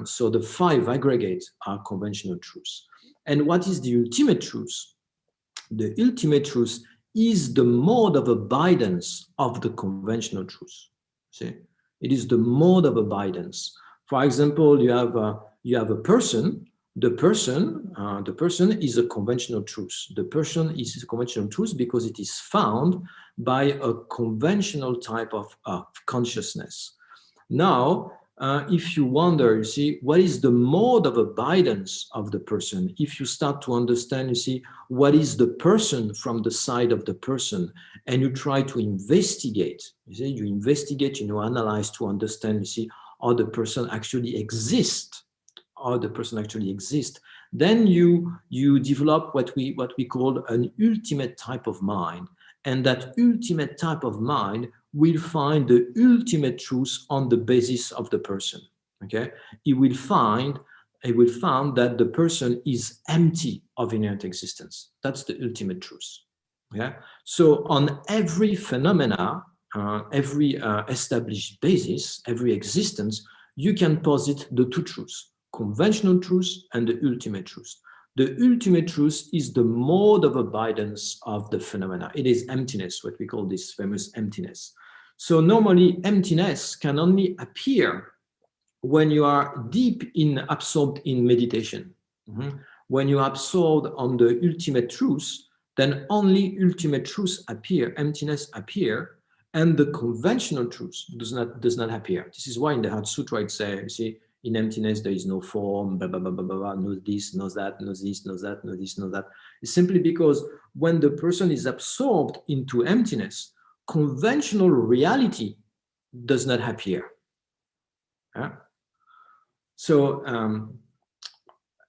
so the five aggregates are conventional truths. And what is the ultimate truth? The ultimate truth is the mode of abidance of the conventional truth. See, it is the mode of abidance. For example, you have a person. The person is a conventional truth. The person is a conventional truth because it is found by a conventional type of consciousness. Now, if you wonder, you see, what is the mode of abidance of the person? If you start to understand, you see, what is the person from the side of the person, and you try to investigate, you investigate, analyze to understand, you see, how the person actually exists, then you develop what we call an ultimate type of mind. And that ultimate type of mind will find the ultimate truth on the basis of the person. Okay, it will find that the person is empty of inherent existence. That's the ultimate truth. Yeah. So on every phenomena, every established basis, every existence, you can posit the two truths: conventional truth and the ultimate truth. The ultimate truth is the mode of abidance of the phenomena. It is emptiness, what we call this famous emptiness. So normally emptiness can only appear when you are absorbed in meditation. When you are absorbed on the ultimate truth, then only ultimate truth appear, emptiness appear, and the conventional truth does not appear. This is why in the Heart Sutra it says, you see, in emptiness there is no form, blah, blah, blah, blah, blah, no this, no that, no this, no that, no this, no that. It's simply because when the person is absorbed into emptiness, conventional reality does not appear. So,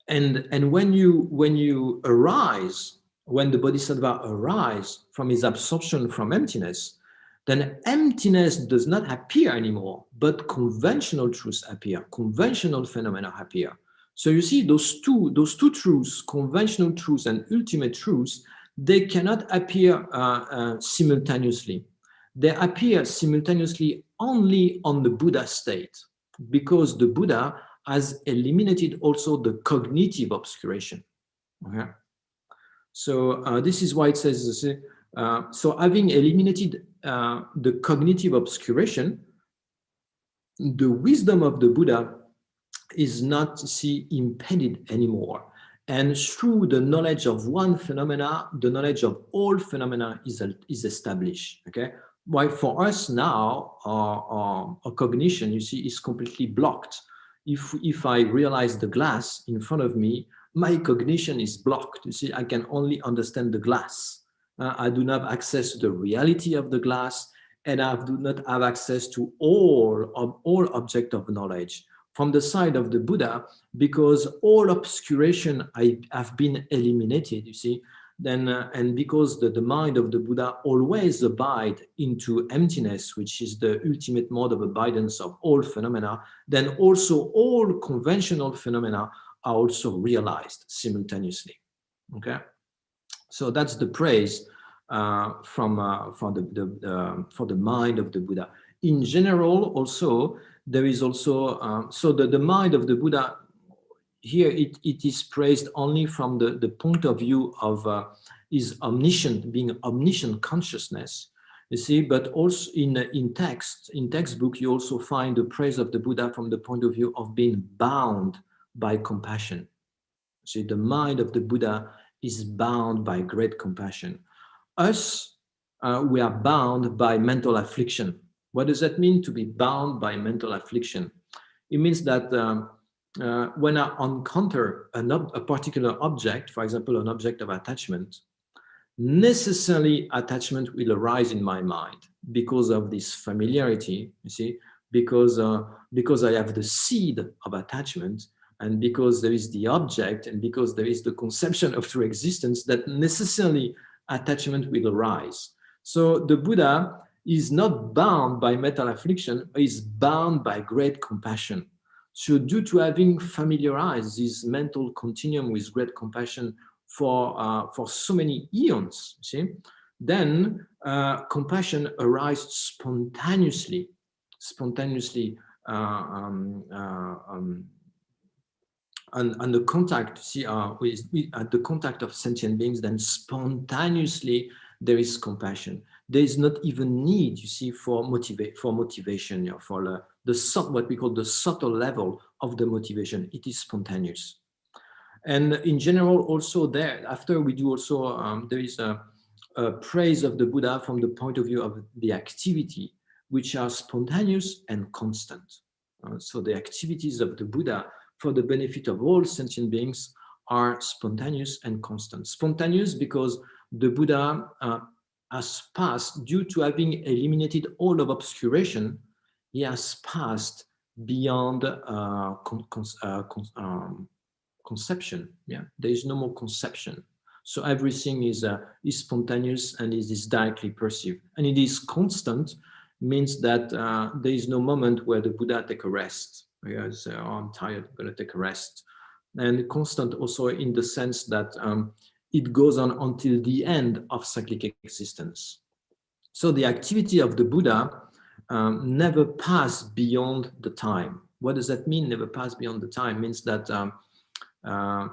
and when you arise, when the Bodhisattva arise from his absorption from emptiness, then emptiness does not appear anymore, but conventional truths appear, conventional phenomena appear. So you see, those two truths, conventional truths and ultimate truths, they cannot appear simultaneously. They appear simultaneously only on the Buddha state, because the Buddha has eliminated also the cognitive obscuration. Okay? So this is why it says, so having eliminated the cognitive obscuration, the wisdom of the Buddha is not impeded anymore. And through the knowledge of one phenomena, the knowledge of all phenomena is established. Okay, why for us now, our cognition, you see, is completely blocked. If I realize the glass in front of me, my cognition is blocked. You see, I can only understand the glass. I do not have access to the reality of the glass, and I do not have access to all object of knowledge. From the side of the Buddha, because all obscuration have been eliminated, you see, then and because the mind of the Buddha always abide into emptiness, which is the ultimate mode of abidance of all phenomena, then also all conventional phenomena are also realized simultaneously. Okay, so that's the praise for the mind of the Buddha. In general, also there is also so the mind of the Buddha here. It is praised only from the point of view of his omniscient, being omniscient consciousness. You see, but also in textbook, you also find the praise of the Buddha from the point of view of being bound by compassion. See, the mind of the Buddha is bound by great compassion. us, we are bound by mental affliction. What does that mean, to be bound by mental affliction? It means that when I encounter a particular object, for example, an object of attachment, necessarily attachment will arise in my mind because of this familiarity, you see, because I have the seed of attachment, and because there is the object, and because there is the conception of true existence, that necessarily attachment will arise. So the Buddha is not bound by mental affliction, is bound by great compassion. So due to having familiarized this mental continuum with great compassion for so many eons, see, then compassion arises spontaneously and the contact, see, at the contact of sentient beings, then spontaneously there is compassion. There is not even need, you see, for motivation, you know, for what we call the subtle level of the motivation. It is spontaneous. And in general, also there, after we do also, there is a praise of the Buddha from the point of view of the activity, which are spontaneous and constant. So the activities of the Buddha for the benefit of all sentient beings are spontaneous and constant. Spontaneous because the Buddha has passed, due to having eliminated all of obscuration, he has passed beyond conception. Yeah, there is no more conception. So everything is spontaneous and is directly perceived. And it is constant, means that there is no moment where the Buddha take a rest. Because oh, I'm tired, I'm going to take a rest. And constant also in the sense that it goes on until the end of cyclic existence. So the activity of the Buddha never pass beyond the time. What does that mean, never pass beyond the time? It means that the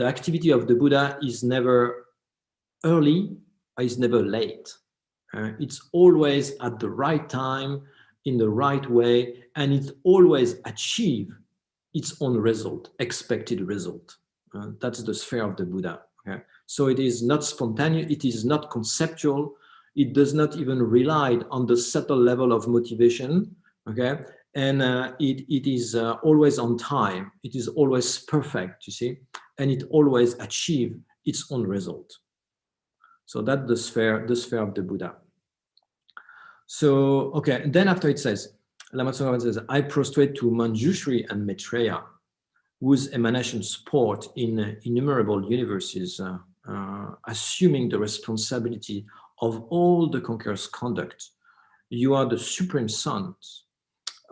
activity of the Buddha is never early, or is never late. It's always at the right time, in the right way, and it always achieve its own result, expected result. That's the sphere of the Buddha. Okay? So it is not spontaneous, it is not conceptual, it does not even rely on the subtle level of motivation, okay? And it is always on time, it is always perfect, you see, and it always achieve its own result. So that's the sphere of the Buddha. So, okay, and then after it says, Lama Tsong Khapa says, I prostrate to Manjushri and Maitreya, whose emanations sport in innumerable universes, assuming the responsibility of all the conqueror's conduct. You are the supreme sons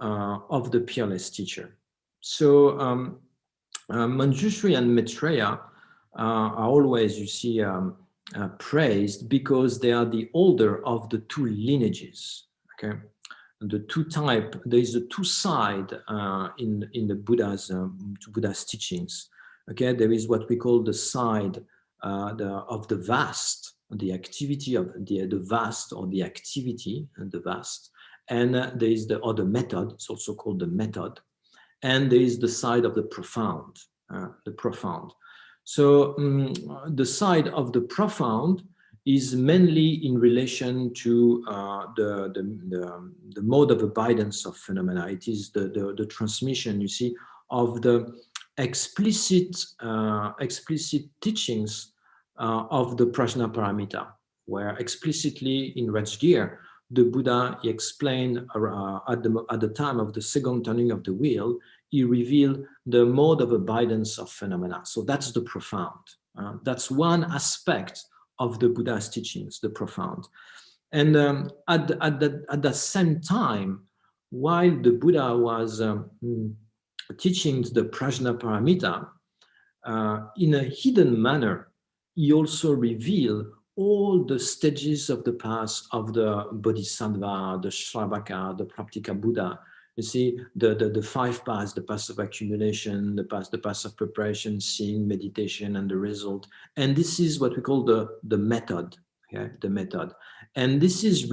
of the peerless teacher. So Manjushri and Maitreya are always, you see, praised because they are the older of the two lineages. Okay, the two type. There is a two side in the Buddha's teachings. Okay, there is what we call the side of the vast, the activity of the vast, or the activity and the vast, and there is the other method. It's also called the method, and there is the side of the profound, So the side of the profound is mainly in relation to the mode of abidance of phenomena. It is the transmission, you see, of the explicit teachings of the Prajna Paramita, where explicitly in Rajgir, the Buddha, he explained at the time of the second turning of the wheel, he revealed the mode of abidance of phenomena. So that's the profound. That's one aspect of the Buddha's teachings, the profound. And at the same time, while the Buddha was teaching the Prajna Paramita, in a hidden manner, he also revealed all the stages of the path of the Bodhisattva, the Shravaka, the Praptika Buddha. You see, the five paths, the path of accumulation, the path of preparation, seeing, meditation, and the result. And this is what we call the method, okay? The method. And this was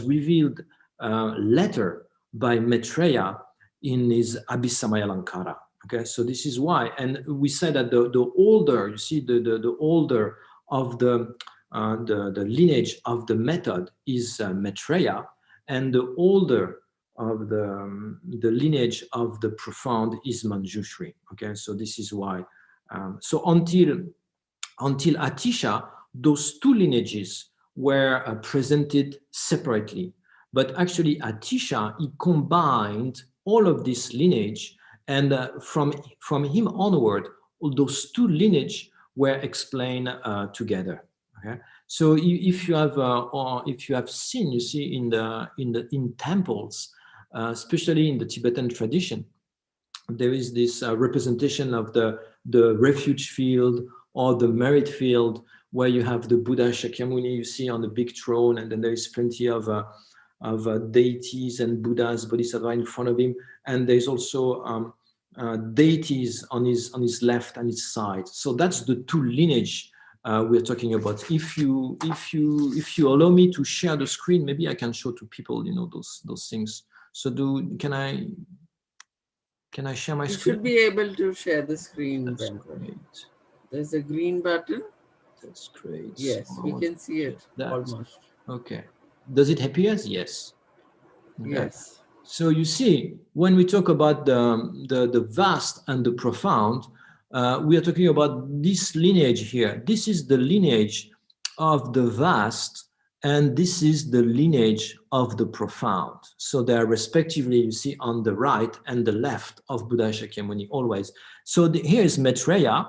revealed later by Maitreya in his Abhisamaya Lankara. Okay, so this is why. And we said that the older, you see, the older of the the lineage of the method is Maitreya, and the older of the lineage of the profound is Manjushri. Okay, so this is why. So until Atisha, those two lineages were presented separately. But actually, Atisha, he combined all of this lineage, and from him onward, all those two lineages were explained together. Okay, so if you have seen, you see in temples, especially in the Tibetan tradition, there is this representation of the refuge field or the merit field, where you have the Buddha Shakyamuni, you see, on the big throne, and then there is plenty of deities and Buddhas, Bodhisattva in front of him, and there's also deities on his left and his side. So that's the two lineage we're talking about. If you allow me to share the screen, maybe I can show to people, those things. So can I share my screen? You should be able to share the screen. That's great. There's a green button. That's great. Yes, so we can see it almost. Okay. Does it appear? Yes. Okay. Yes. So you see, when we talk about the vast and the profound, we are talking about this lineage here. This is the lineage of the vast, and this is the lineage of the profound. So they are respectively, you see, on the right and the left of Buddha Shakyamuni always. So here is Maitreya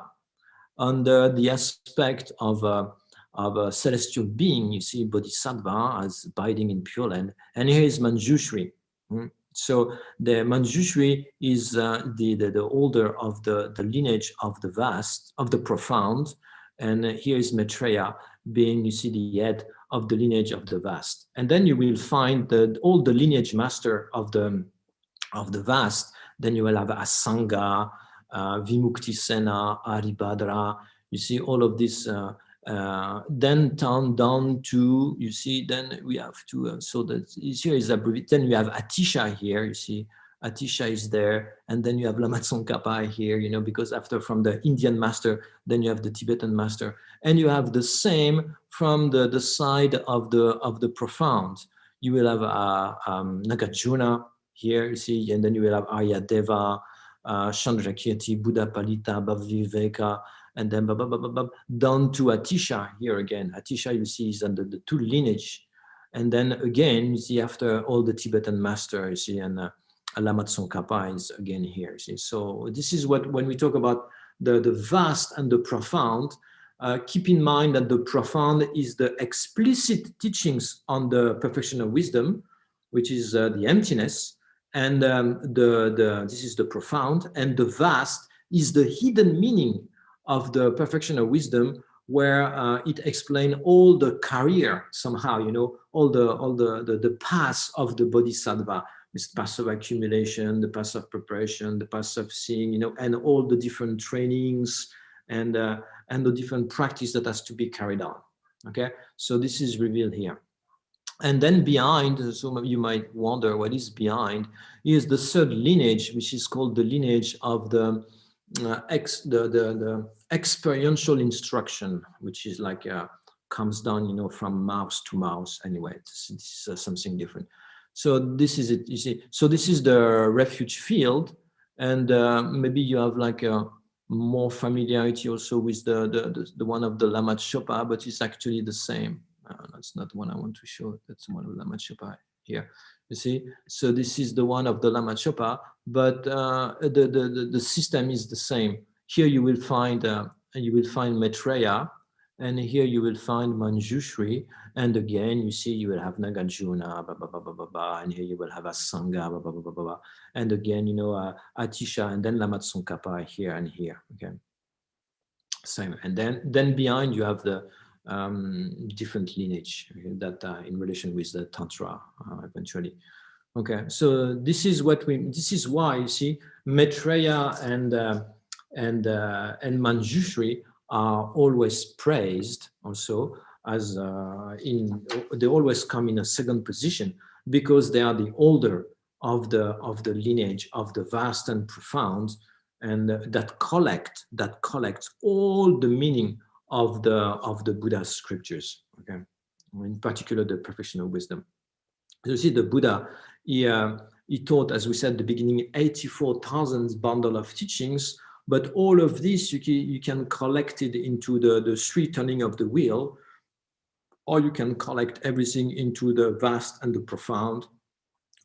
under the aspect of a celestial being, you see, Bodhisattva as abiding in Pure Land. And here is Manjushri. So the Manjushri is the older of the lineage of the vast, of the profound. And here is Maitreya being, you see, the head of the lineage of the vast. And then you will find all the lineage master of the vast. Then you will have Asanga, Vimukti Sena, Aribhadra. You see all of this. Then down to, you see, then we have to, so that here is then we have Atisha here, you see, Atisha is there, and then you have Lama Tsong Khapa here, because after from the Indian master, then you have the Tibetan master, and you have the same from the side of the profound. You will have Nagarjuna here, you see, and then you will have Arya Deva, Chandrakirti, Buddha Palita, Bhaviveka, and then down to Atisha here again. Atisha, you see, is under the two lineage. And then again, you see, after all the Tibetan master, you see, and Lama Tsong Khapa is again here, you see. So this is what, when we talk about the vast and the profound, keep in mind that the profound is the explicit teachings on the perfection of wisdom, which is the emptiness, and this is the profound, and the vast is the hidden meaning of the perfection of wisdom, where it explains all the career somehow, all the paths of the bodhisattva, this path of accumulation, the path of preparation, the path of seeing, and all the different trainings and the different practice that has to be carried on. Okay, so this is revealed here. And then behind, so you might wonder what is behind, is the third lineage, which is called the lineage of the experiential instruction, which is like comes down, from mouse to mouse. Anyway, this is something different. So this is it. You see, so this is the refuge field, and maybe you have like more familiarity also with the one of the Lama Tsongkhapa, but it's actually the same. That's not the one I want to show. That's the one of Lama Tsongkhapa here. You see, so this is the one of the Lama Tsongkhapa, but the system is the same. Here you will find Maitreya, and here you will find Manjushri, and again you see you will have Nagarjuna, and here you will have Asanga, and again Atisha, and then Lama Tsong Khapa here and here. Okay, same, and then behind you have the different lineage that in relation with the Tantra eventually. Okay, so this is why you see Maitreya and Manjushri are always praised also as they always come in a second position, because they are the older of the lineage of the vast and profound, and that collects all the meaning of the Buddha's scriptures. Okay, in particular the perfection of wisdom. So you see, the Buddha, he taught, as we said at the beginning, 84,000 bundle of teachings. But all of this you can collect it into the three turning of the wheel, or you can collect everything into the vast and the profound,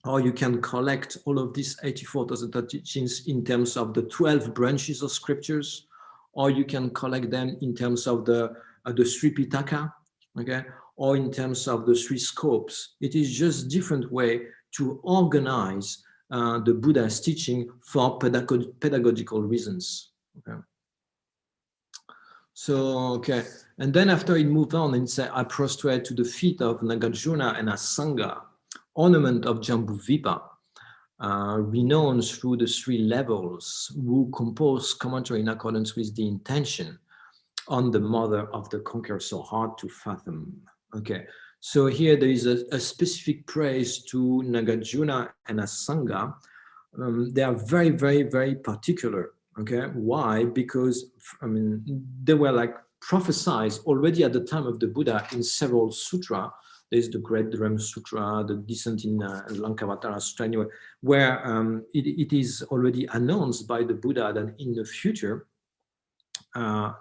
or you can collect all of these 84,000 teachings in terms of the 12 branches of scriptures, or you can collect them in terms of the three Pitaka, okay, or in terms of the three scopes. It is just different way to organize the Buddha's teaching for pedagogical reasons. Okay. So, okay. And then after he moved on and said, I prostrate to the feet of Nagarjuna and Asanga, ornament of Jambudvipa, renowned through the three levels, who compose commentary in accordance with the intention on the mother of the conqueror, so hard to fathom. Okay, so here there is a specific praise to Nagarjuna and Asanga. They are very, very, very particular. Okay, why? Because I mean, they were like prophesied already at the time of the Buddha in several sutras. There's the Great Dharma Sutra, the Descent in Lankavatara Sutra, anyway, where it is already announced by the Buddha that in the future,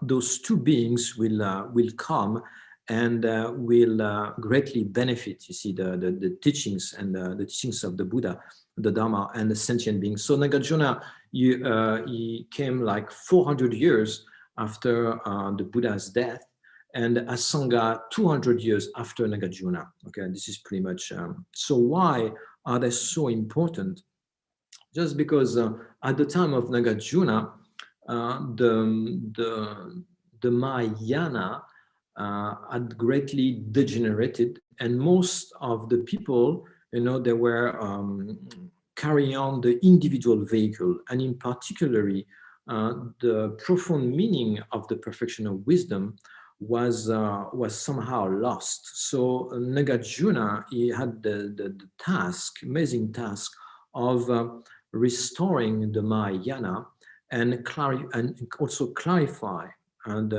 those two beings will come and will greatly benefit, you see, the teachings and the teachings of the Buddha, the Dharma, and the sentient beings. So Nagarjuna, he came like 400 years after the Buddha's death, and Asanga 200 years after Nagarjuna. Okay, this is pretty much, so why are they so important? Just because at the time of Nagarjuna, the Mahayana had greatly degenerated, and most of the people, you know, they were carrying on the individual vehicle, and in particularly the profound meaning of the perfection of wisdom was somehow lost. So Nagarjuna, he had the task, amazing task of restoring the Mahayana and also clarify, and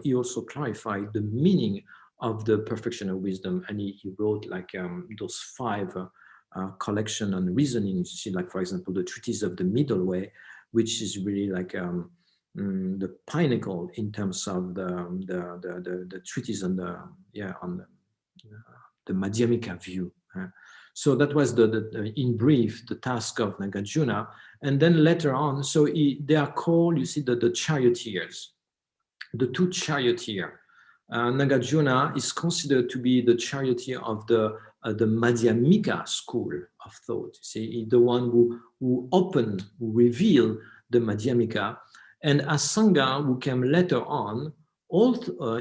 he also clarified the meaning of the perfection of wisdom, and he wrote like those 5 collection on reasonings. You see, like for example, the treatise of the middle way, which is really like the pinnacle in terms of the treatise on the Madhyamika view. So that was in brief the task of Nagarjuna, and then later on, so they are called, you see, the charioteers, the 2 charioteers. Nagarjuna is considered to be the charioteer of the Madhyamika school of thought. See, the one who opened, who revealed the Madhyamika, and Asanga, who came later on,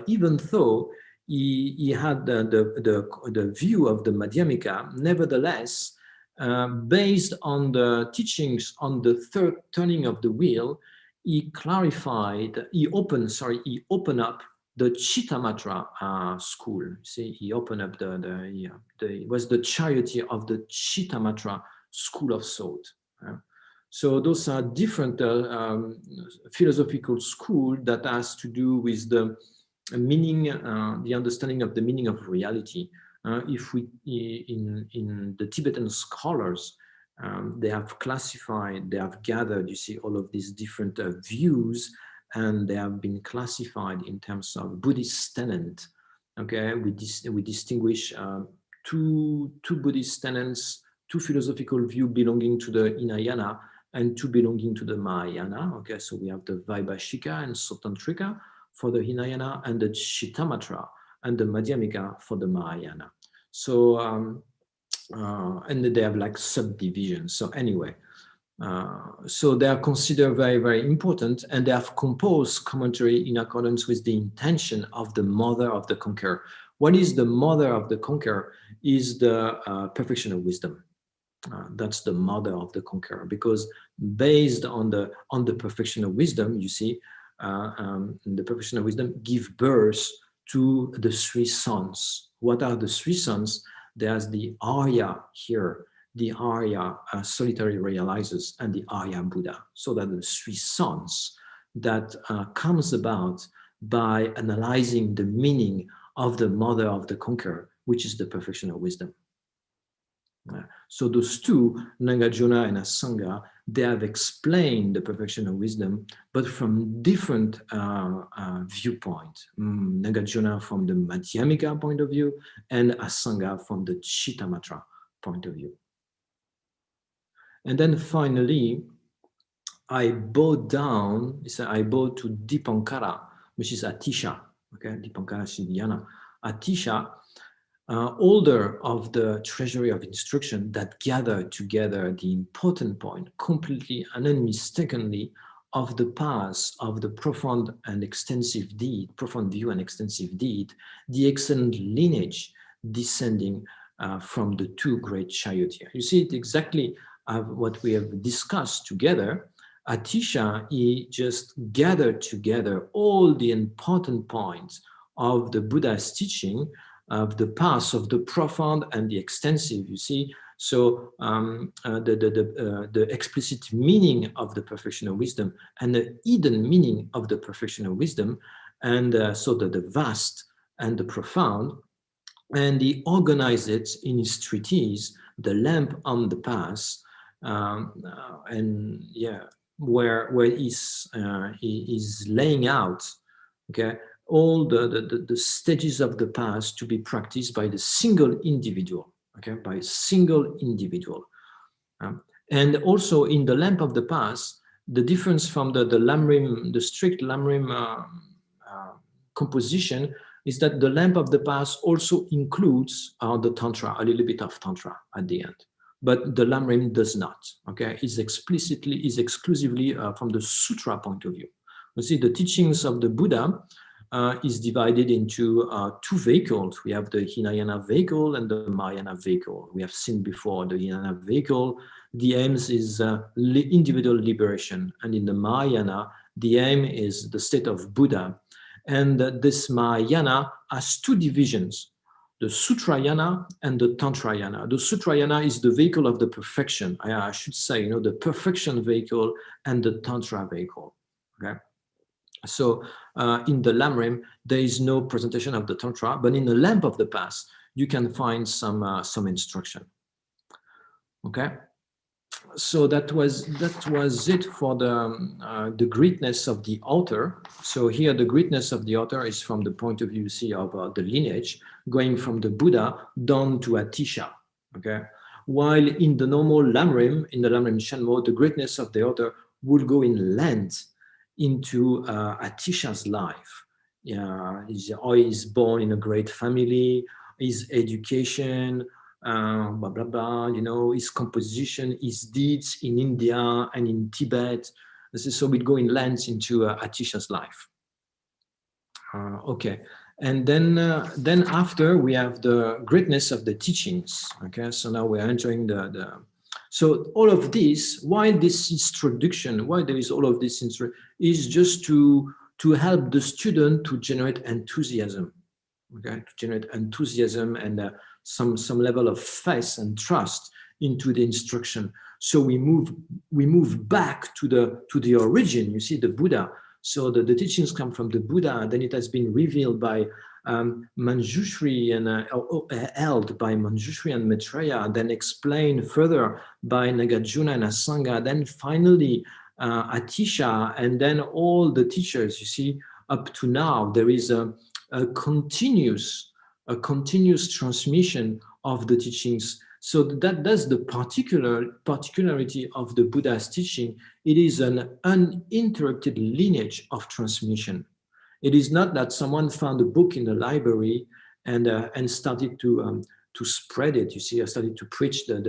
even though he had the view of the Madhyamika, nevertheless, based on the teachings on the third turning of the wheel, he opened up the Chittamatra school. See, he opened up he was the charioteer of the Chittamatra school of thought. So those are different philosophical schools that has to do with the meaning, the understanding of the meaning of reality. If we, in the Tibetan scholars, they have classified, they have gathered, you see, all of these different views, and they have been classified in terms of Buddhist tenets. Okay, we distinguish two Buddhist tenets, 2 philosophical views belonging to the Hinayana and 2 belonging to the Mahayana. Okay, so we have the Vaibhashika and Sotantrika for the Hinayana, and the Chittamatra and the Madhyamika for the Mahayana. So, and they have like subdivisions. So anyway, so they are considered very, very important, and they have composed commentary in accordance with the intention of the mother of the conqueror. What is the mother of the conqueror? Is the perfection of wisdom. That's the mother of the conqueror, because based on the perfection of wisdom, you see, the perfection of wisdom give birth to the 3 sons. What are the 3 sons? There's the Arya here, the Arya solitary realizers, and the Arya Buddha. So that the 3 sons that comes about by analyzing the meaning of the mother of the conqueror, which is the perfection of wisdom. So those two, Nagarjuna and Asanga, they have explained the perfection of wisdom, but from different viewpoints. Nagarjuna from the Madhyamika point of view, and Asanga from the Chittamatra point of view. And then finally, I bow down, I bow to Dipankara, which is Atisha. Okay, Dipankara Siddhyana. Atisha, holder of the treasury of instruction that gather together the important point completely and unmistakably of the path of the profound and extensive deed, profound view and extensive deed, the excellent lineage descending from the two great charioteers. You see it exactly what we have discussed together. Atisha, he just gathered together all the important points of the Buddha's teaching, of the path of the profound and the extensive, you see. So the explicit meaning of the perfection of wisdom and the hidden meaning of the perfection of wisdom, and so the vast and the profound. And he organized it in his treatise, The Lamp on the Path, and yeah, where he is laying out, okay, all the stages of the path to be practiced by the single individual, okay, by a single individual. And also in the lamp of the path, the difference from the lam-rim, the strict lam-rim composition is that the lamp of the path also includes the tantra, a little bit of tantra at the end. But the lam-rim does not, okay? Is exclusively from the sutra point of view. You see, the teachings of the Buddha is divided into two vehicles. We have the Hinayana vehicle and the Mahayana vehicle. We have seen before the Hinayana vehicle, the aim is individual liberation. And in the Mahayana, the aim is the state of Buddha. And this Mahayana has two divisions, the Sutrayana and the Tantrayana. The Sutrayana is the vehicle of the perfection. I should say, the perfection vehicle and the Tantra vehicle, okay? So in the lam-rim, there is no presentation of the Tantra, but in the lamp of the path, you can find some instruction. Okay, so that was it for the greatness of the author. So here, the greatness of the author is from the point of view, see, of the lineage, going from the Buddha down to Atisha. Okay, while in the normal lam-rim, in the lam-rim Shenmo, the greatness of the author would go in length into Atisha's life. Yeah, he's born in a great family, his education, blah, blah, blah, his composition, his deeds in India and in Tibet. So we'd go in length into Atisha's life. Okay, and then after we have the greatness of the teachings. Okay, so now we're entering so all of this, why this introduction, why there is all of this is just to help the student to generate enthusiasm, okay, to generate enthusiasm and some level of faith and trust into the instruction. So we move back to the origin. You see, the Buddha. So the teachings come from the Buddha. Then it has been revealed by Manjushri and held by Manjushri and Maitreya, then explained further by Nagarjuna and Asanga, then finally Atisha, and then all the teachers. You see, up to now there is a continuous transmission of the teachings. So that's the particularity of the Buddha's teaching. It is an uninterrupted lineage of transmission. It is not that someone found a book in the library and started to spread it. You see, I started to preach the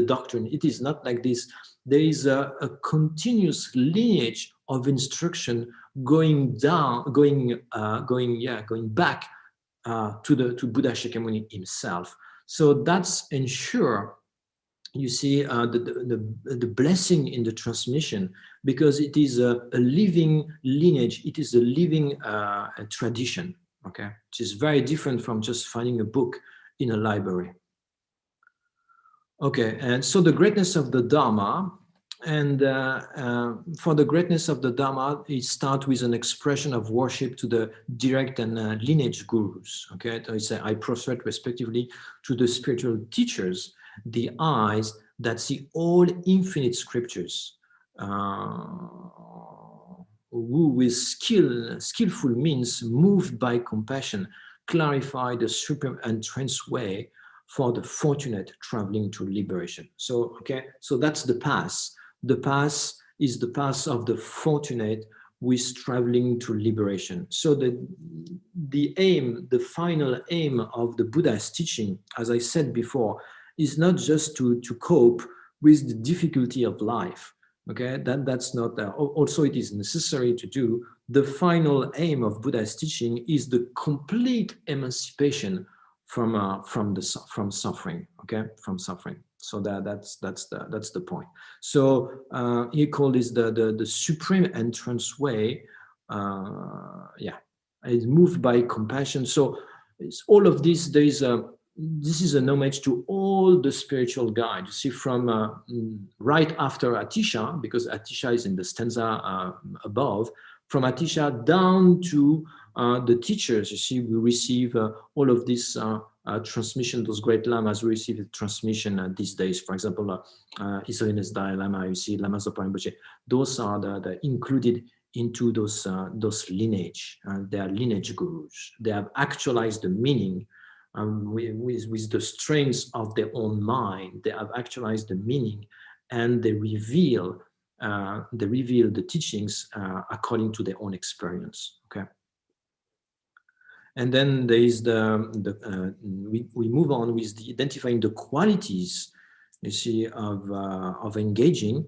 doctrine. It is not like this. There is a continuous lineage of instruction going back to Buddha Shakyamuni himself. So that's ensure, you see, the blessing in the transmission, because it is a living lineage. It is a living tradition, okay, which is very different from just finding a book in a library. Okay, and so the greatness of the Dharma And for the greatness of the Dharma, it starts with an expression of worship to the direct and lineage gurus. Okay, so it's I prostrate respectively to the spiritual teachers, the eyes that see all infinite scriptures, who with skillful means, moved by compassion, clarify the supreme entrance way for the fortunate traveling to liberation. So, okay, so that's the path. The path is the path of the fortunate with traveling to liberation. So the aim, the final aim of the Buddha's teaching, as I said before, is not just to cope with the difficulty of life. Okay, that's not, also it is necessary to do. The final aim of Buddha's teaching is the complete emancipation from suffering. Okay, from suffering. So that's the point. So he called this the supreme entrance way. Yeah, it's moved by compassion. So it's all of this. There is a this is an homage to all the spiritual guides. You see, from right after Atisha, because Atisha is in the stanza above, from Atisha down to the teachers. You see, we receive all of this transmission. Those great lamas receive the transmission these days. For example, His Holiness Dalai Lama, you see, Lama Zopa Rinpoche. Those are the included into those lineage. They are lineage gurus. They have actualized the meaning. With the strength of their own mind, they have actualized the meaning, and they reveal the teachings according to their own experience. Okay, and then there is we move on with the identifying the qualities, you see, of engaging,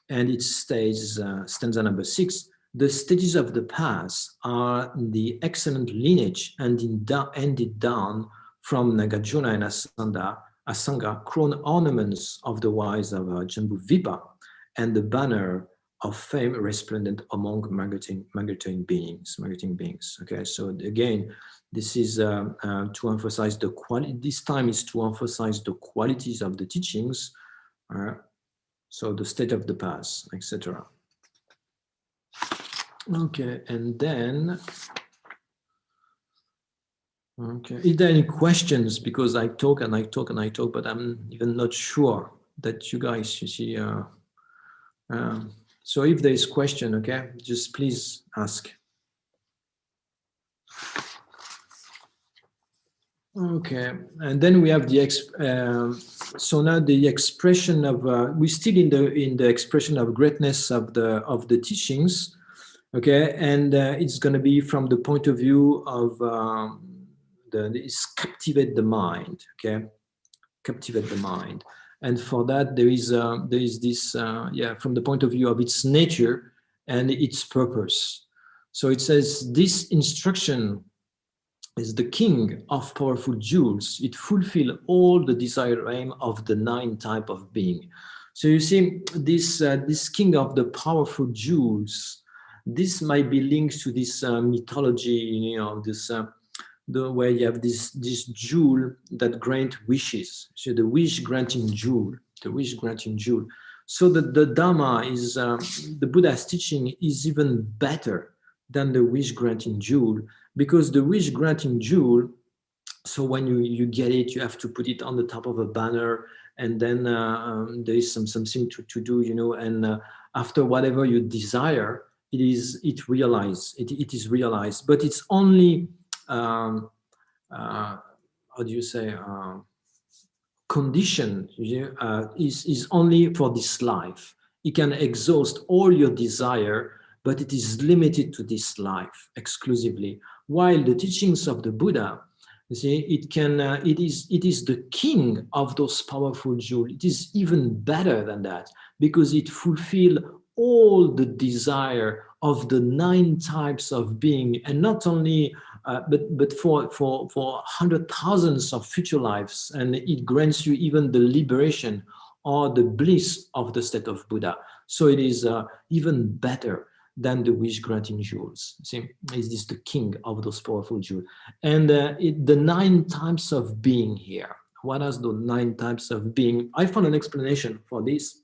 and it states stanza number 6. The stages of the path are the excellent lineage ended down from Nagarjuna and Asanga, crown ornaments of the wise of Jambudvipa, and the banner of fame resplendent among migrating beings. Okay, so again, this is to emphasize the quality. This time is to emphasize the qualities of the teachings. So the state of the path, etc. Okay, and then. Okay. Is there any questions? Because I talk and I talk and I talk, but I'm even not sure that you guys, you see. So if there is question, okay, just please ask. Okay, and then we have the so now the expression of we're still in the expression of greatness of the teachings. Okay, and it's going to be from the point of view of is captivate the mind. Okay, captivate the mind, and for that there is this from the point of view of its nature and its purpose. So it says this instruction is the king of powerful jewels. It fulfills all the desired aim of the 9 type of being. So you see, this king of the powerful jewels, this might be linked to this mythology, you know, this where you have this jewel that grant wishes. So the wish granting jewel, So the Dharma is the Buddha's teaching is even better than the wish granting jewel, because the wish granting jewel, so when you get it, you have to put it on the top of a banner, and then there is something to do, you know, and after whatever you desire, it is realized, but it's only how do you say, condition is only for this life. It can exhaust all your desire, but it is limited to this life exclusively. While the teachings of the Buddha, you see, it is the king of those powerful jewels. It is even better than that, because it fulfills all the desire of the 9 types of being, and not only but for 100,000s of future lives, and it grants you even the liberation or the bliss of the state of Buddha. So it is even better than the wish granting jewels. See, is this the king of those powerful jewels? And the 9 types of being here. What are the 9 types of being? I found an explanation for this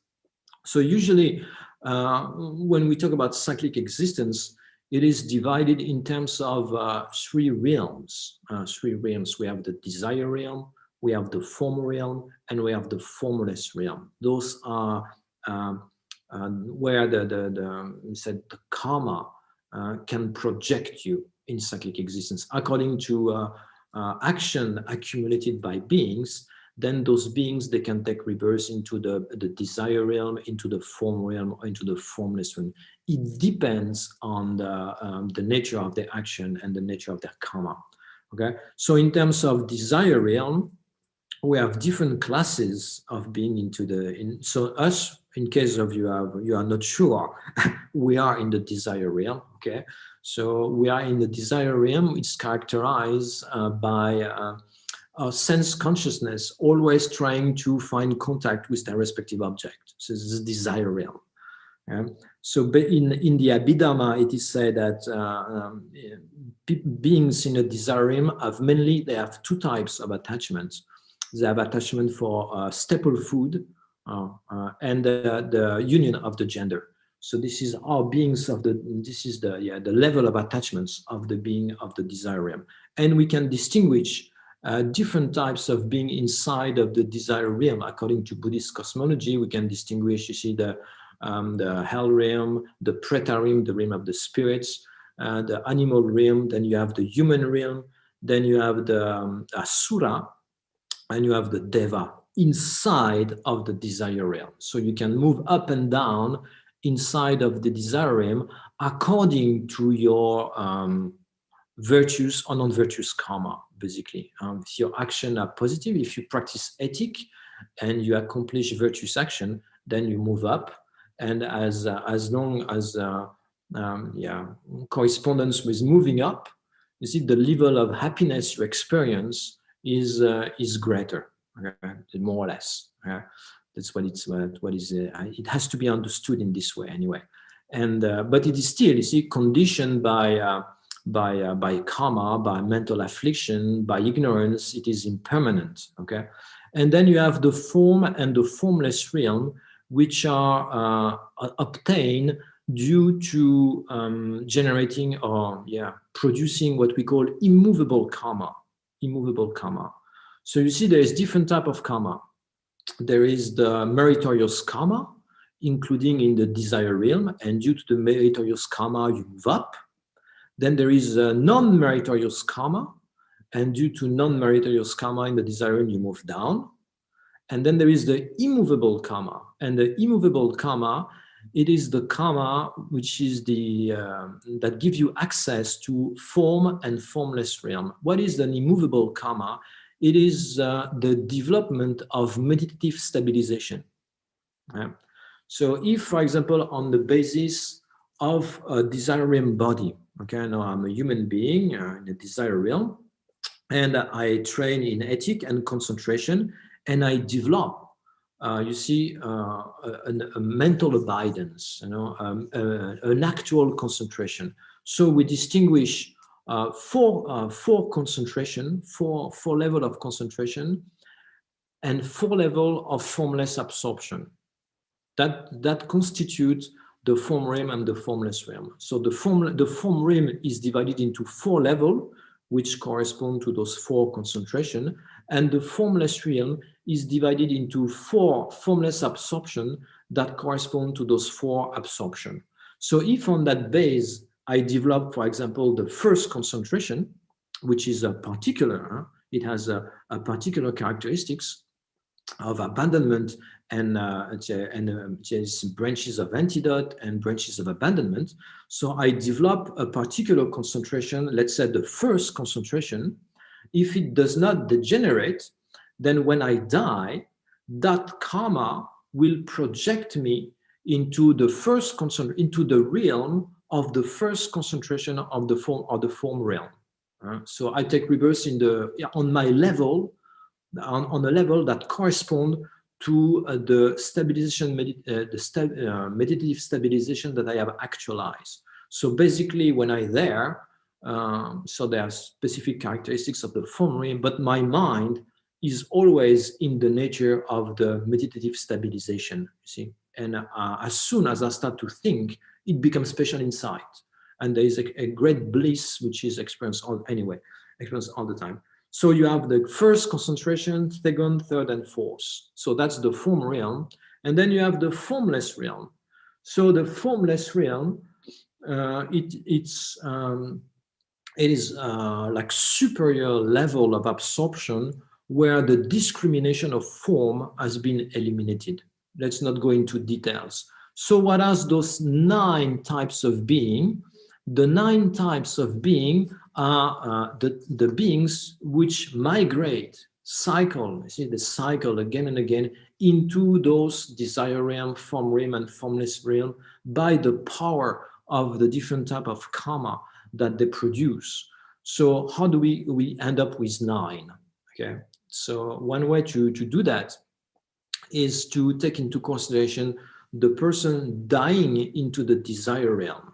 So usually when we talk about cyclic existence, it is divided in terms of three realms. We have the desire realm, we have the form realm, and we have the formless realm. Those are where the karma can project you in cyclic existence. According to action accumulated by beings, then those beings, they can take rebirth into the desire realm, into the form realm, or into the formless realm. It depends on the nature of their action and the nature of their karma. Okay, so in terms of desire realm, we have different classes of being into so us, in case of you are not sure, we are in the desire realm. Okay, so we are in the desire realm. It's characterized by our sense consciousness always trying to find contact with their respective object. So this is desire realm. Yeah? So in the Abhidharma, it is said that beings in a desire realm they have two types of attachments. They have attachment for staple food and the union of the gender. So this is our beings of this is the level of attachments of the being of the desire realm. And we can distinguish different types of being inside of the desire realm. According to Buddhist cosmology, we can distinguish, you see, the hell realm, the preta realm, the realm of the spirits, the animal realm, then you have the human realm, then you have the asura, and you have the deva inside of the desire realm. So you can move up and down inside of the desire realm according to your virtuous or non-virtuous karma, basically. If your actions are positive, if you practice ethic and you accomplish virtuous action, then you move up. And as long as correspondence with moving up, you see the level of happiness you experience is greater, more or less. That's what it's what is. It has to be understood in this way anyway. And but it is still, you see, conditioned by karma, by mental affliction, by ignorance. It is impermanent. Okay, and then you have the form and the formless realm, which are obtained due to generating or producing what we call immovable karma. Immovable karma. So you see, there is different type of karma. There is the meritorious karma, including in the desire realm, and due to the meritorious karma, you move up. Then there is a non-meritorious karma, and due to non-meritorious karma in the desire realm, you move down. And then there is the immovable karma, and the immovable karma, it is the karma which is that gives you access to form and formless realm. What is an immovable karma? It is the development of meditative stabilization. So if, for example, on the basis of a desire realm body, okay, now I'm a human being in a desire realm, and I train in ethic and concentration, and I develop you see, a mental abidance, an actual concentration. So we distinguish four concentration, four level of concentration, and 4 level of formless absorption. That constitutes the form realm and the formless realm. So the form realm is divided into 4 levels, which correspond to those 4 concentration, and the formless realm is divided into 4 formless absorption that correspond to those 4 absorption. So if on that base I develop, for example, the first concentration, which is a particular, it has a particular characteristics of abandonment and branches of antidote and branches of abandonment. So I develop a particular concentration, let's say the first concentration. If it does not degenerate, then when I die, that karma will project me into the first into the realm of the first concentration of the form realm. So I take rebirth on my level, on a level that correspond to the stabilization, meditative stabilization that I have actualized. So basically, when I'm there, so there are specific characteristics of the form realm, but my mind is always in the nature of the meditative stabilization, you see. And as soon as I start to think, it becomes special insight. And there is a great bliss, which is experienced all the time. So you have the first concentration, second, third, and fourth. So that's the form realm. And then you have the formless realm. So the formless realm, it is like superior level of absorption where the discrimination of form has been eliminated. Let's not go into details. So what are those 9 types of being? The 9 types of being are the beings which migrate, cycle, you see the cycle again and again into those desire realm, form realm, and formless realm by the power of the different type of karma that they produce. So how do we end up with 9? Okay, so one way to do that is to take into consideration the person dying into the desire realm.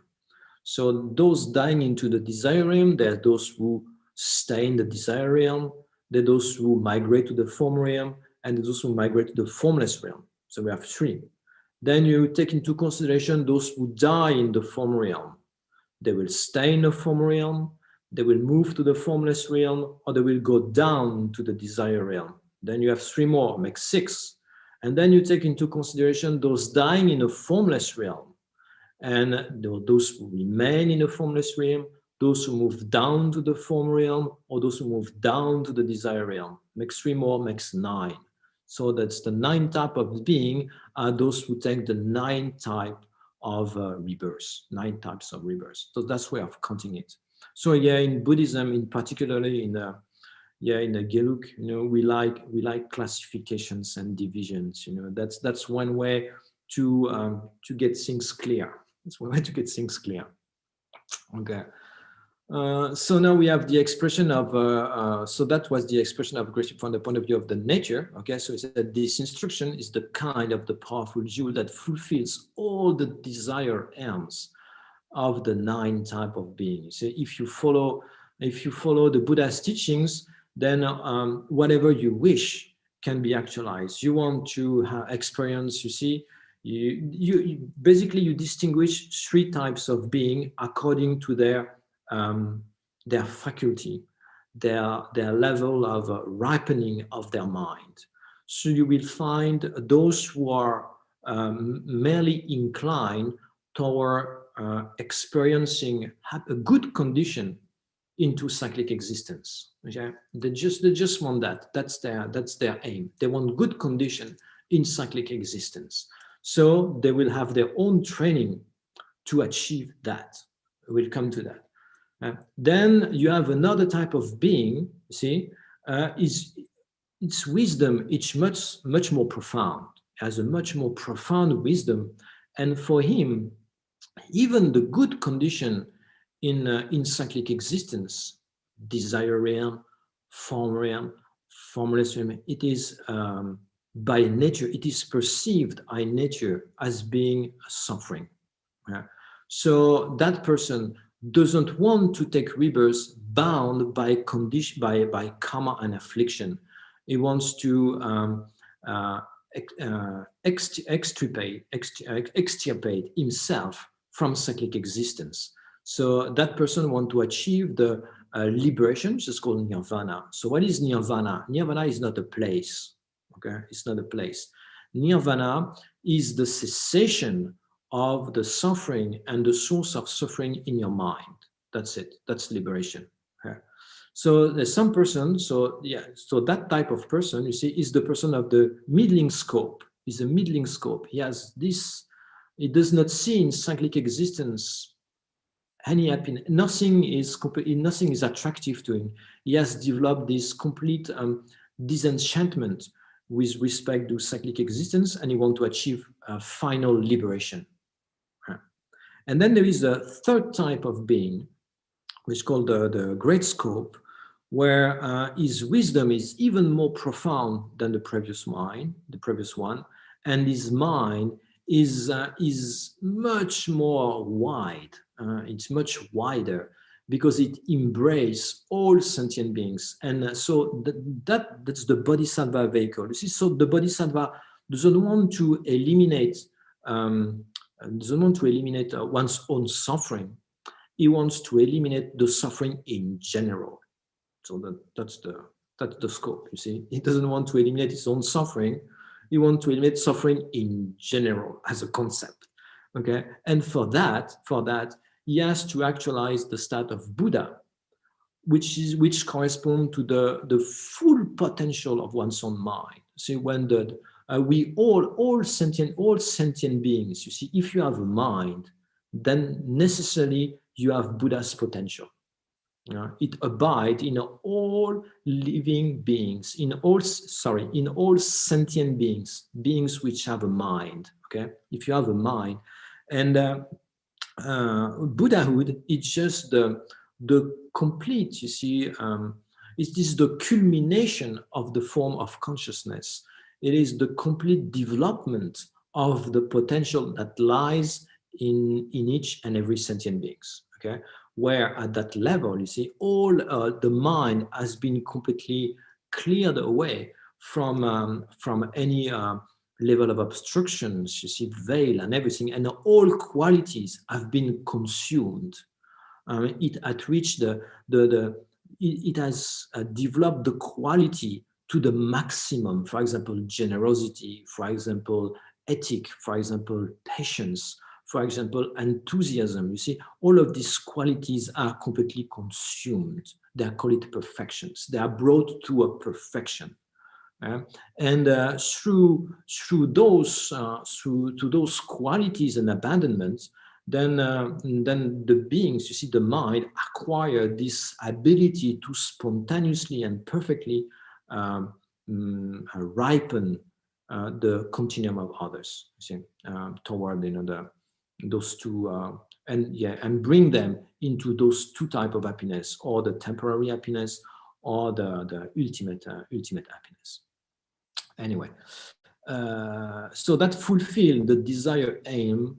So those dying into the desire realm, there are those who stay in the desire realm, there are those who migrate to the form realm, and those who migrate to the formless realm. So we have 3. Then you take into consideration those who die in the form realm. They will stay in the form realm, they will move to the formless realm, or they will go down to the desire realm. Then you have 3 more, make 6. And then you take into consideration those dying in the formless realm. And those who remain in the formless realm, those who move down to the form realm, or those who move down to the desire realm. Makes 3 more, makes 9. So that's the 9 type of being are those who take the 9 type of rebirth, 9 types of rebirth. So that's way of counting it. So yeah, in Buddhism, in particularly in the Geluk, we like classifications and divisions. That's one way to get things clear. That's one way to get things clear. Okay. So now we have the expression of, so that was the expression of grace from the point of view of the nature. Okay, so it said this instruction is the kind of the powerful jewel that fulfills all the desire aims of the 9 type of beings. So if you follow the Buddha's teachings, then whatever you wish can be actualized. You want to experience, you see, you basically you distinguish 3 types of being according to their faculty, their level of ripening of their mind. So you will find those who are merely inclined toward experiencing a good condition into cyclic existence. Okay, they just want that. That's their aim. They want good condition in cyclic existence. So they will have their own training to achieve that. We'll come to that. Then you have another type of being. See, its wisdom. It's much more profound. Has a much more profound wisdom, and for him, even the good condition in cyclic existence, desire realm, form realm, formless realm, it is by nature, it is perceived by nature as being suffering. So that person doesn't want to take rebirth bound by condition, by karma and affliction. He wants to extirpate himself from cyclic existence. So that person wants to achieve the liberation, which is called Nirvana. So what is Nirvana? Nirvana is not a place. Okay, it's not a place. Nirvana is the cessation of the suffering and the source of suffering in your mind. That's it. That's liberation. Okay. So there's some person. So that type of person, you see, is the person of the middling scope. Is a middling scope. He has this. He does not see in cyclic existence any happiness. Nothing is attractive to him. He has developed this complete disenchantment with respect to cyclic existence, and he wants to achieve final liberation. And then there is a third type of being, which is called the great scope, where his wisdom is even more profound than the previous one, and his mind is much more wide. It's much wider because it embraces all sentient beings, and so that's the bodhisattva vehicle. You see, so the bodhisattva doesn't want to eliminate doesn't want to eliminate one's own suffering. He wants to eliminate the suffering in general. So that's the scope, you see. He doesn't want to eliminate his own suffering. He wants to eliminate suffering in general as a concept. Okay, and for that, he has to actualize the state of Buddha, which correspond to the full potential of one's own mind. See, when we all sentient beings, you see, if you have a mind, then necessarily you have Buddha's potential. It abides in all living beings, in all sentient beings which have a mind. Okay, if you have a mind, and Buddhahood is just the complete, you see, it is the culmination of the form of consciousness. It is the complete development of the potential that lies in each and every sentient beings. Okay, where at that level, you see, all the mind has been completely cleared away from any level of obstructions, you see, veil and everything, and all qualities have been consumed. It has reached it has developed the quality to the maximum. For example, generosity, for example, ethic, for example, patience, for example, enthusiasm. You see, all of these qualities are completely consumed. They are called perfections. They are brought to a perfection. And through those qualities and abandonments, then the beings, you see, the mind acquire this ability to spontaneously and perfectly ripen the continuum of others, you see, toward those two and bring them into those two types of happiness, or the temporary happiness, or the ultimate happiness. Anyway, so that fulfill the desired aim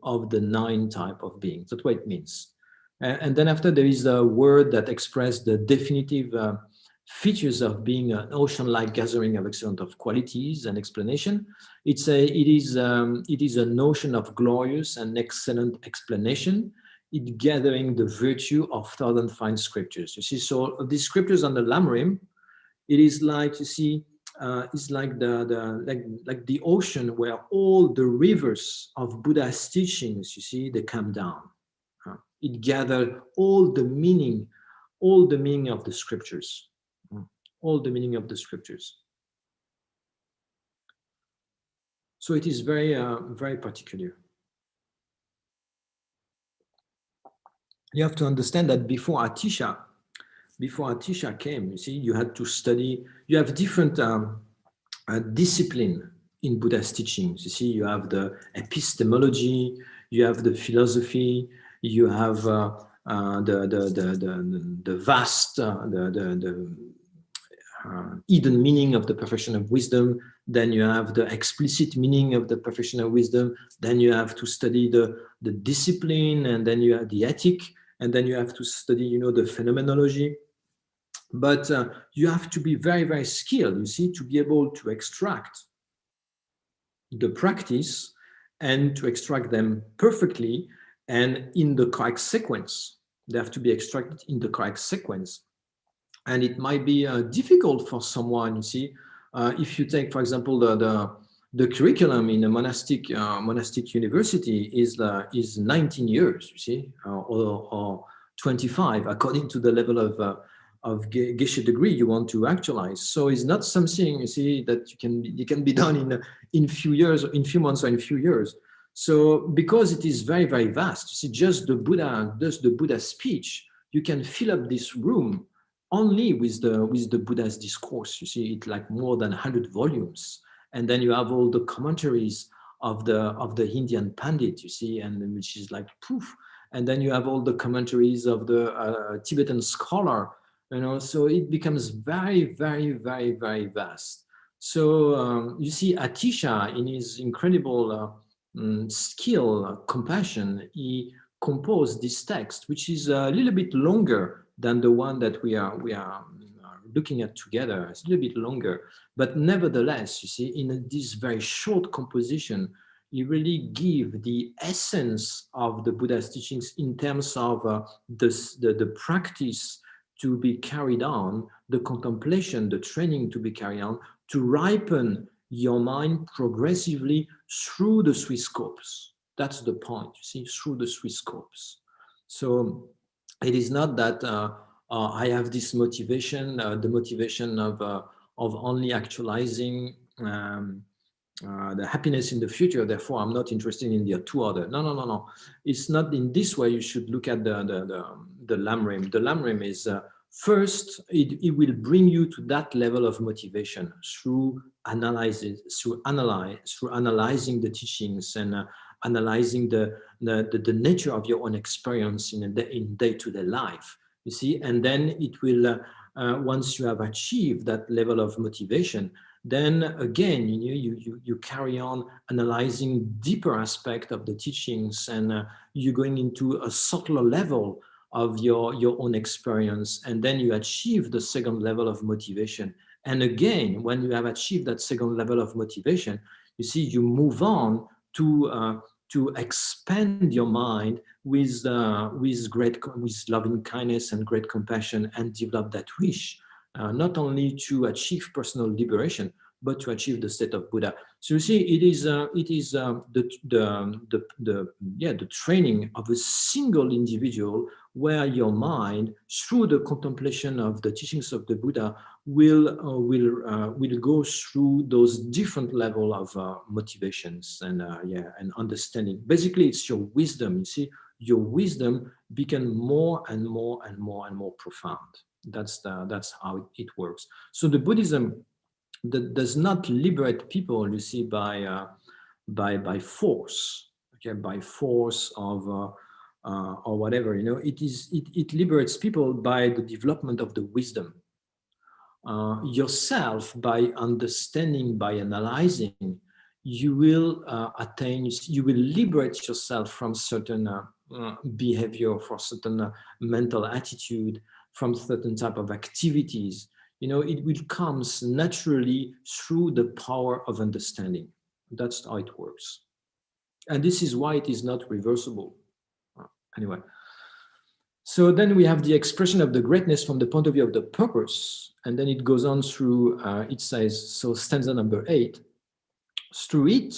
of the 9 type of beings. That's what it means. And then after, there is a word that expresses the definitive features of being an ocean-like gathering of excellent of qualities and explanation. It is a notion of glorious and excellent explanation. It gathering the virtue of third and fine scriptures. You see, so these scriptures on the lam-rim, it is like, you see, it's like the ocean where all the rivers of Buddha's teachings, you see, they come down. It gathered all the meaning of the scriptures, all the meaning of the scriptures. So it is very, very particular. You have to understand that before Atisha came, you see, you had to study. You have different discipline in Buddha's teachings. You see, you have the epistemology, you have the philosophy, you have the vast, hidden meaning of the perfection of wisdom. Then you have the explicit meaning of the perfection of wisdom. Then you have to study the discipline, and then you have the ethic, and then you have to study, you know, the phenomenology. But you have to be very, very skilled, you see, to be able to extract the practice and to extract them perfectly and in the correct sequence. They have to be extracted in the correct sequence. And it might be difficult for someone, you see, if you take, for example, the curriculum in a monastic university is 19 years, you see, or 25, according to the level of Geshe degree you want to actualize. So it's not something, you see, that you can be done in few years, in few months, or in few years. So because it is very, very vast, you see, just the Buddha speech, you can fill up this room only with the Buddha's discourse. You see, it's like more than 100 volumes, and then you have all the commentaries of the Indian Pandit, you see, and which is like poof, and then you have all the commentaries of the Tibetan scholar. You know, so it becomes very, very, very, very vast. So you see, Atisha, in his incredible skill, compassion, he composed this text, which is a little bit longer than the one that we are looking at together. It's a little bit longer, but nevertheless, you see, in this very short composition, he really give the essence of the Buddha's teachings in terms of the practice to be carried on, the contemplation, the training to be carried on, to ripen your mind progressively through the three scopes. That's the point, you see, through the three scopes. So it is not that I have this motivation, the motivation of only actualizing the happiness in the future, therefore I'm not interested in the two other. No, no, no, no. It's not in this way you should look at the lam-rim. The lam-rim is first, it will bring you to that level of motivation through analyzing the teachings and analyzing the nature of your own experience in day-to-day life, you see, and then it will, once you have achieved that level of motivation, then again, you carry on analyzing deeper aspect of the teachings, and you're going into a subtler level of your own experience, and then you achieve the second level of motivation. And again, when you have achieved that second level of motivation, you see, you move on to expand your mind with loving kindness and great compassion, and develop that wish, not only to achieve personal liberation, but to achieve the state of Buddha. So you see, it is the training of a single individual, where your mind, through the contemplation of the teachings of the Buddha, will go through those different level of motivations and understanding. Basically, it's your wisdom. You see, your wisdom become more and more and more and more profound. That's how it works. So the Buddhism that does not liberate people, you see, by force, okay, by force of or whatever, you know. It liberates people by the development of the wisdom. Yourself, by understanding, by analyzing, you will you will liberate yourself from certain behavior, for certain mental attitude, from certain type of activities. You know, it will come naturally through the power of understanding. That's how it works. And this is why it is not reversible. Anyway. So then we have the expression of the greatness from the point of view of the purpose. And then it goes on through, it says, so stanza number 8, through it,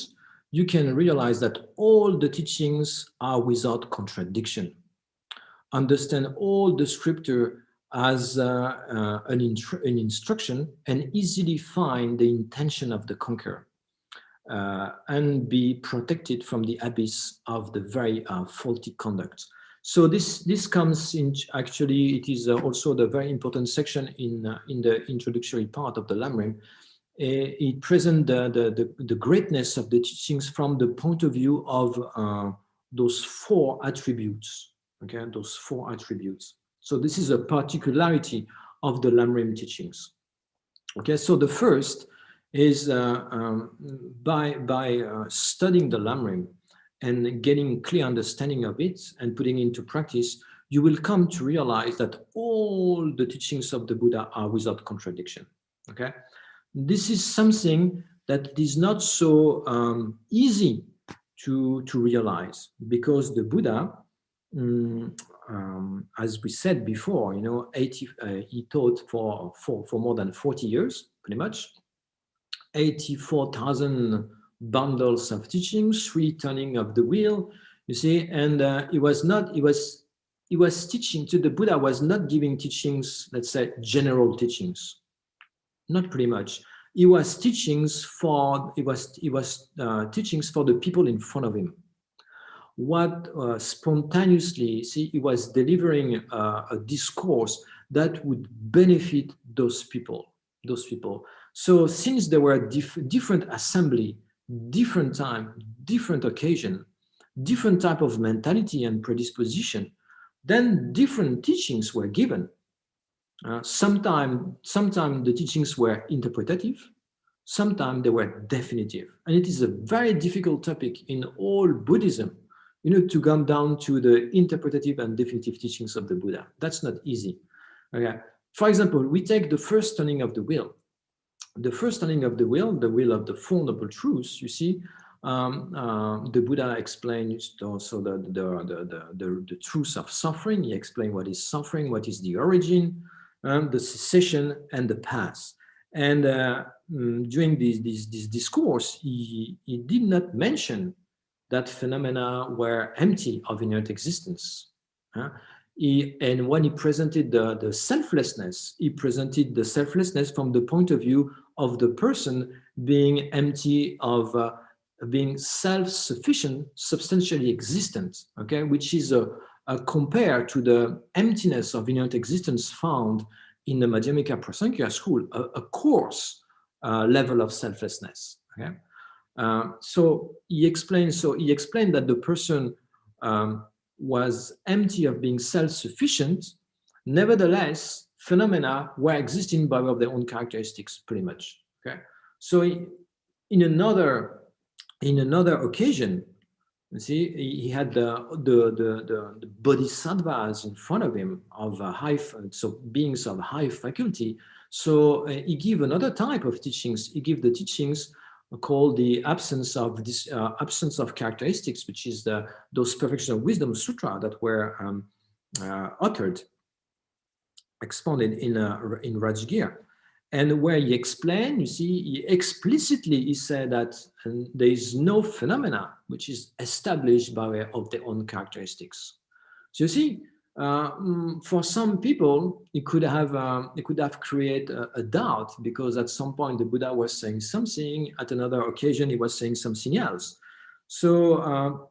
you can realize that all the teachings are without contradiction. Understand all the scripture as an instruction, and easily find the intention of the conqueror, and be protected from the abyss of the very faulty conduct. So this comes in, actually, it is also the very important section in the introductory part of the lam-rim. It presents the greatness of the teachings from the point of view of those 4 attributes, okay, those 4 attributes. So this is a particularity of the lam-rim teachings. Okay, so the first is by studying the lam-rim and getting clear understanding of it and putting it into practice, you will come to realize that all the teachings of the Buddha are without contradiction. Okay, this is something that is not so easy to realize, because the Buddha, as we said before, you know, he taught for more than 40 years, pretty much, 84,000 bundles of teachings, 3 turning of the wheel, you see, and he was teaching to the Buddha was not giving teachings, let's say general teachings, not pretty much. He was teachings for teachings for the people in front of him. What spontaneously, see, he was delivering a discourse that would benefit those people. So since there were different assembly, different time, different occasion, different type of mentality and predisposition, then different teachings were given. Sometimes the teachings were interpretative, sometimes they were definitive. And it is a very difficult topic in all Buddhism, you know, to come down to the interpretative and definitive teachings of the Buddha. That's not easy. Okay. For example, we take the first turning of the wheel. The first turning of the wheel of the Four Noble Truths, you see, The Buddha explains also the truth of suffering. He explained what is suffering, what is the origin, the cessation, and the path. And during this discourse, he did not mention that phenomena were empty of inherent existence. And when he presented the selflessness, he presented the selflessness from the point of view of the person being empty of being self-sufficient, substantially existent, okay, which is compared to the emptiness of inherent existence found in the Madhyamika Prasankhya school, a coarse level of selflessness. Okay, so he explained that the person was empty of being self-sufficient. Nevertheless, phenomena were existing by way of their own characteristics, pretty much. Okay, so in another occasion, you see, he had the bodhisattvas in front of him of beings of high faculty. So he gave another type of teachings. He gave the teachings called the absence of characteristics, which is those perfection of wisdom sutra that were uttered, expounded in Rajgir. And where he explained, you see, he said that there is no phenomena which is established by way of their own characteristics. So you see, for some people, it could have created a doubt, because at some point the Buddha was saying something, at another occasion he was saying something else. So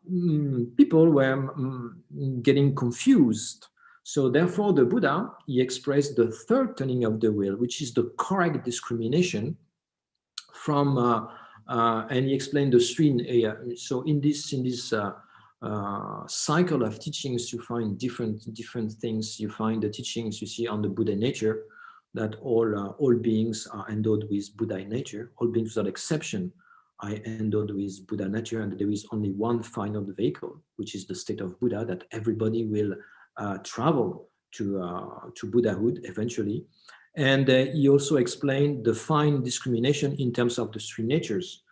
people were getting confused. So therefore, the Buddha, he expressed the third turning of the wheel, which is the correct discrimination from, and he explained the three. So in this cycle of teachings, you find different things. You find the teachings you see on the Buddha nature, that all beings are endowed with Buddha nature. All beings without exception are endowed with Buddha nature, and there is only one final vehicle, which is the state of Buddha, that everybody will travel to Buddhahood eventually. And he also explained the fine discrimination in terms of the three natures.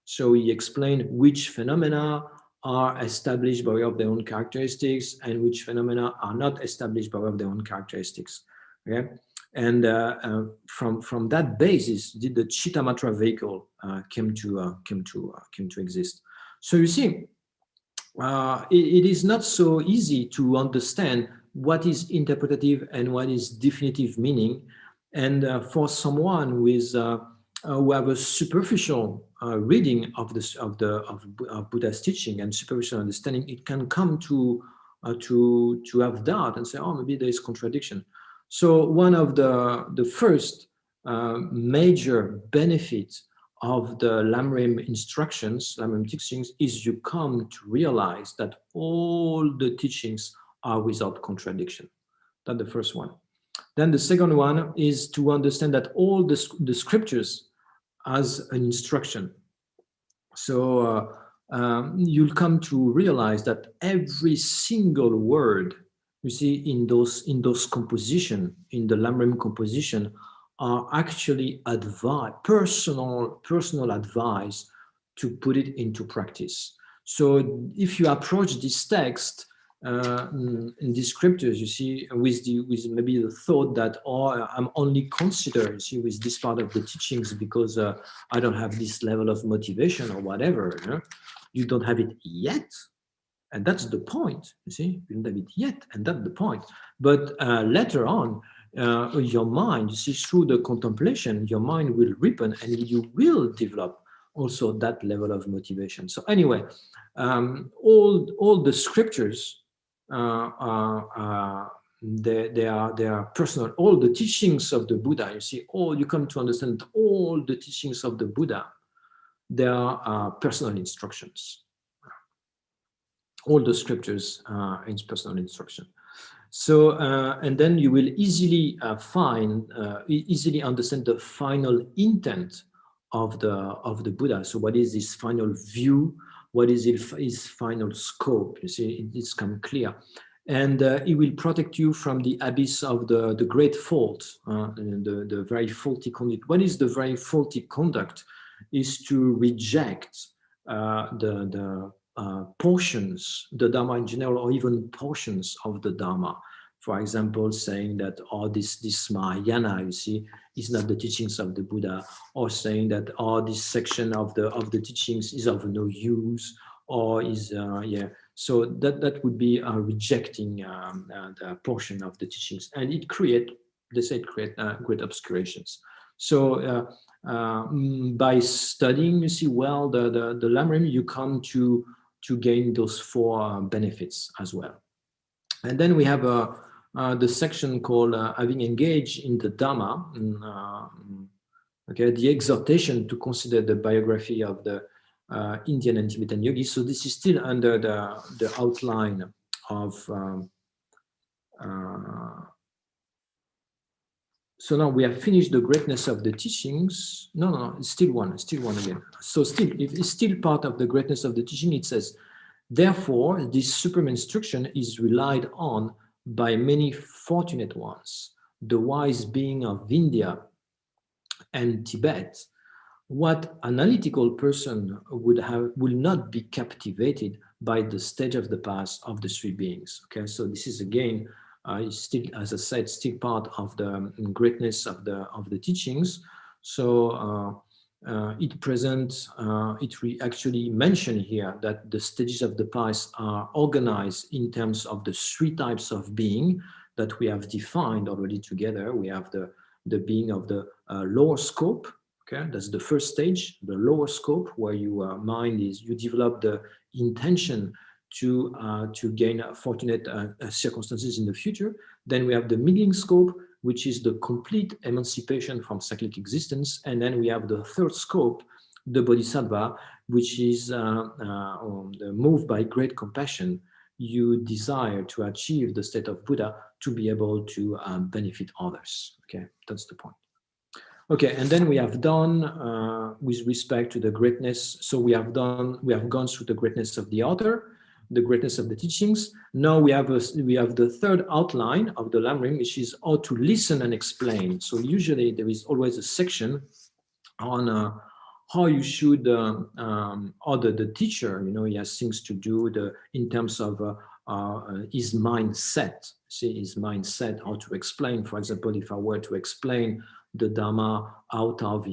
So he explained which phenomena are established by way of their own characteristics and which phenomena are not established by way of their own characteristics. Okay? And from that basis, the Chittamatra vehicle came to exist. So you see, it is not so easy to understand what is interpretative and what is definitive meaning. And for someone who have a superficial reading of Buddha's teaching and superficial understanding, it can come to have doubt and say, oh, maybe there is contradiction. So one of the first major benefits of the lam-rim instructions, lam-rim teachings, is you come to realize that all the teachings are without contradiction. That's the first one. Then the second one is to understand that all the scriptures as an instruction. So you'll come to realize that every single word you see in those composition, in the lam-rim composition, are actually personal advice to put it into practice. So if you approach this text in these scriptures, you see, with maybe the thought that, oh, I'm only considered, you see, with this part of the teachings because I don't have this level of motivation or whatever, you know? You don't have it yet. And that's the point, you see, you don't have it yet, and that's the point. But later on, your mind, you see, through the contemplation, your mind will ripen and you will develop also that level of motivation. So anyway, all the scriptures, they are personal. All the teachings of the Buddha, you see, you come to understand all the teachings of the Buddha, they are personal instructions. All the scriptures are in personal instruction. So, and then you will easily easily understand the final intent of the Buddha. So what is his final view? What is his final scope? You see, it's come clear. And it will protect you from the abyss of the great fault, the very faulty conduct. What is the very faulty conduct? Is to reject portions, the Dharma in general, or even portions of the Dharma. For example, saying that, oh, this Mahayana, you see, is not the teachings of the Buddha, or saying that, oh, this section of the teachings is of no use, or is So that would be rejecting the portion of the teachings, and it create great obscurations. So by studying, you see, well, the lam-rim, you come to gain those four benefits as well. And then we have the section called having engaged in the Dharma, okay, the exhortation to consider the biography of the Indian and Tibetan yogis. So this is still under the outline of so now we have finished the greatness of the teachings. No, it's still one again. So still, if it's still part of the greatness of the teaching, it says, therefore, this supreme instruction is relied on by many fortunate ones, the wise being of India and Tibet. What analytical person will not be captivated by the stage of the past of the three beings. Okay, so this is again still, as I said, still part of the greatness of the teachings. So it presents, we actually mention here that the stages of the past are organized in terms of the three types of being that we have defined already together. We have the being of the lower scope. Okay, that's the first stage, the lower scope, where your mind is, you develop the intention to gain fortunate circumstances in the future. Then we have the middling scope, which is the complete emancipation from cyclic existence. And then we have the third scope, the bodhisattva, which is the moved by great compassion. You desire to achieve the state of Buddha to be able to benefit others. Okay, that's the point. Okay, and then we have done with respect to the greatness. So we have gone through the greatness of the author, the greatness of the teachings. Now we have the third outline of the lam-rim, which is how to listen and explain. So usually there is always a section on how you should, or the teacher, he has things to do in terms of his mindset. See, his mindset, how to explain. For example, if I were to explain the Dharma out of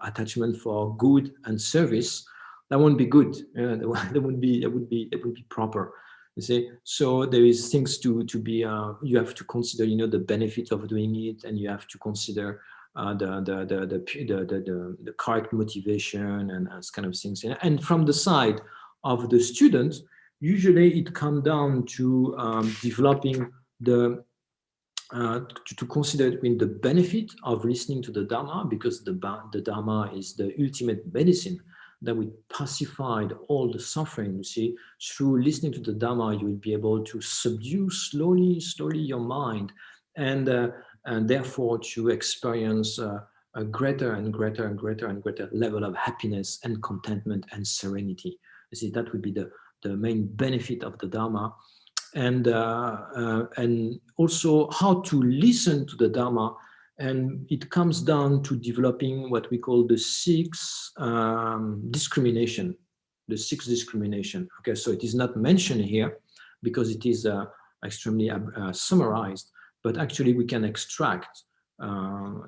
attachment for good and service, that won't be good. That would be proper. You see, so there is things to be. You have to consider, the benefit of doing it, and you have to consider the correct motivation and those kind of things. And from the side of the student, usually it comes down to developing to consider the benefit of listening to the Dharma, because the Dharma is the ultimate medicine that will pacify all the suffering. You see, through listening to the Dharma, you will be able to subdue slowly your mind, and therefore to experience a greater and greater level of happiness and contentment and serenity. You see, that would be the main benefit of the Dharma. And also how to listen to the Dharma, and it comes down to developing what we call the six discrimination. The sixth discrimination. Okay, so it is not mentioned here because it is extremely summarized, but actually we can extract. You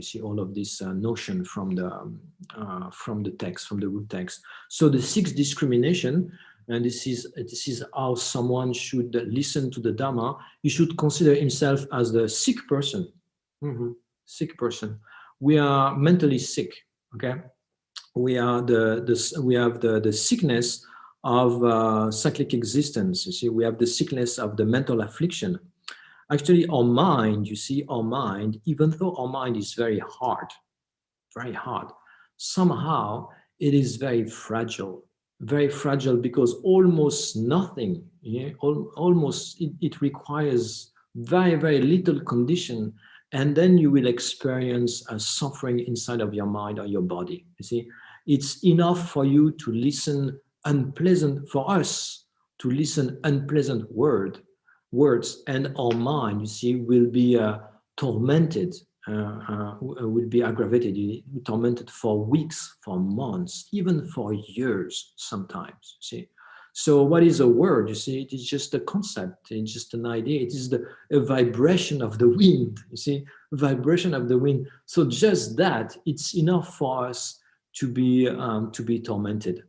see, all of this notion from the text, from the root text. So the sixth discrimination. And this is how someone should listen to the Dharma. He should consider himself as the sick person. Sick person. We are mentally sick. Okay, we are we have the sickness of cyclic existence. You see, we have the sickness of the mental affliction. Actually, our mind. You see, our mind. Even though our mind is very hard, somehow it is very fragile. Very fragile, because almost nothing, almost it requires very little condition, and then you will experience a suffering inside of your mind or your body. You see, it's enough for you to listen for us to listen unpleasant words, and our mind, you see, will be tormented will be aggravated. You will be tormented for weeks, for months, even for years sometimes. See, so what is a word? You see, it is just a concept. It's just an idea. It is a vibration of the wind. You see, vibration of the wind. So just that, it's enough for us to be tormented.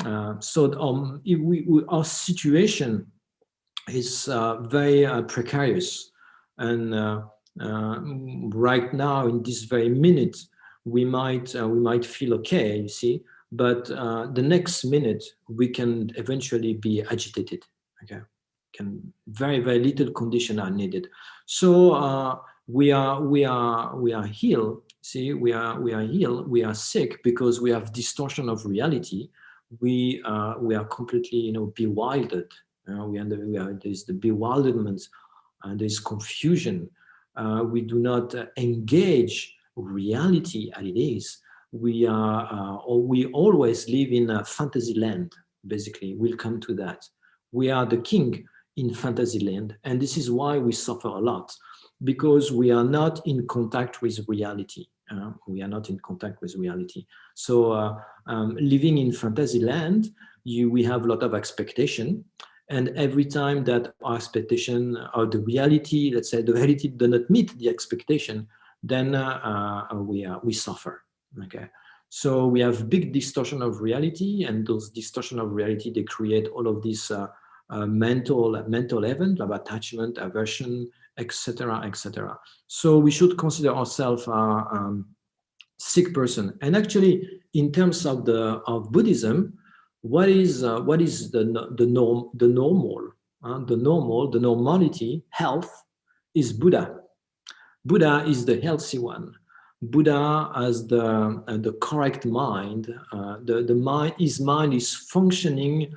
Our situation is very precarious, and right now in this very minute we might feel okay, you see, but the next minute we can eventually be agitated. Okay, very little condition are needed. So we are healed. See, we are healed. We are sick because we have distortion of reality. We are completely bewildered. There's the bewilderment, and there's confusion. We do not engage reality as it is. We always live in a fantasy land. Basically, we'll come to that. We are the king in fantasy land, and this is why we suffer a lot, because we are not in contact with reality. We are not in contact with reality. So living in fantasy land, we have a lot of expectation. And every time that our expectation or the reality, let's say the reality does not meet the expectation, then we suffer. Okay, so we have big distortion of reality, and those distortion of reality, they create all of these mental events of attachment, aversion, etc., etc. So we should consider ourselves a sick person. And actually, in terms of Buddhism, what is the norm, the normality, health is Buddha. Buddha is the healthy one. Buddha has the correct mind. His mind is functioning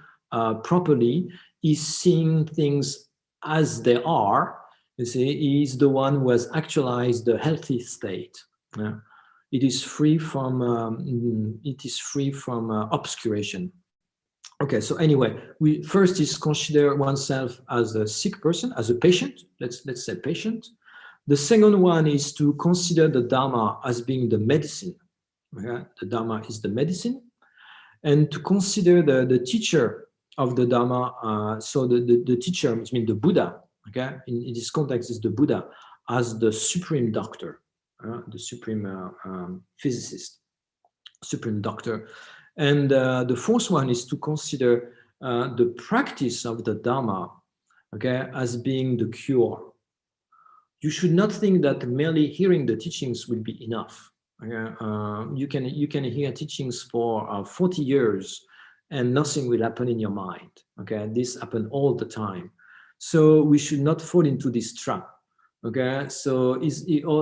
properly. He's seeing things as they are. You see, he's the one who has actualized the healthy state. It is free from obscuration. Okay, so anyway, we first is consider oneself as a sick person, as a patient. Let's say patient. The second one is to consider the Dharma as being the medicine. Okay? The Dharma is the medicine, and to consider the teacher of the Dharma. So the teacher, which means the Buddha. Okay, in this context, is the Buddha as the supreme doctor, the supreme physicist, supreme doctor. And the fourth one is to consider the practice of the Dharma, okay, as being the cure. You should not think that merely hearing the teachings will be enough. Okay? You can hear teachings for 40 years and nothing will happen in your mind. Okay, this happens all the time. So we should not fall into this trap. Okay, so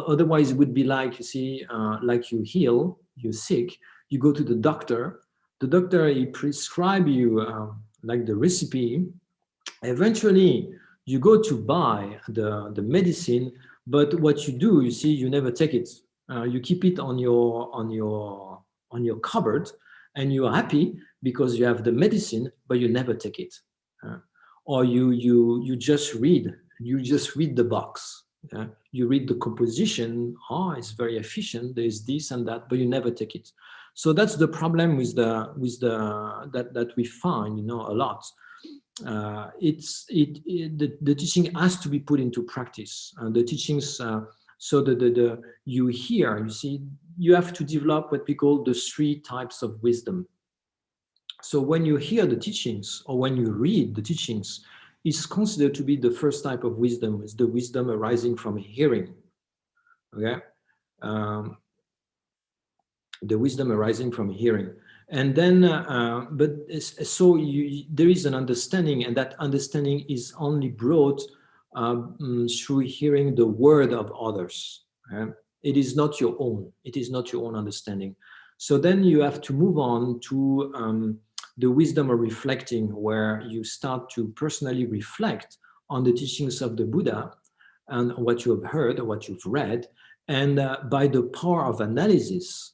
otherwise it would be like, you see, like you heal, you're sick, you go to the doctor. The doctor, he prescribe you like the recipe. Eventually, you go to buy the medicine, but what you do, you see, you never take it. You keep it on your cupboard, and you're happy because you have the medicine, but you never take it. Or you just read the box. You read the composition. Oh, it's very efficient. There's this and that, but you never take it. So that's the problem with that we find, a lot. The teaching has to be put into practice. The teachings, so you hear, you see, you have to develop what we call the 3 types of wisdom. So when you hear the teachings or when you read the teachings, it's considered to be the first type of wisdom. It's the wisdom arising from hearing. Okay. The wisdom arising from hearing, and then there is an understanding, and that understanding is only brought through hearing the word of others. It is not your own. It is not your own understanding. So then you have to move on to the wisdom of reflecting, where you start to personally reflect on the teachings of the Buddha and what you have heard or what you've read, and by the power of analysis,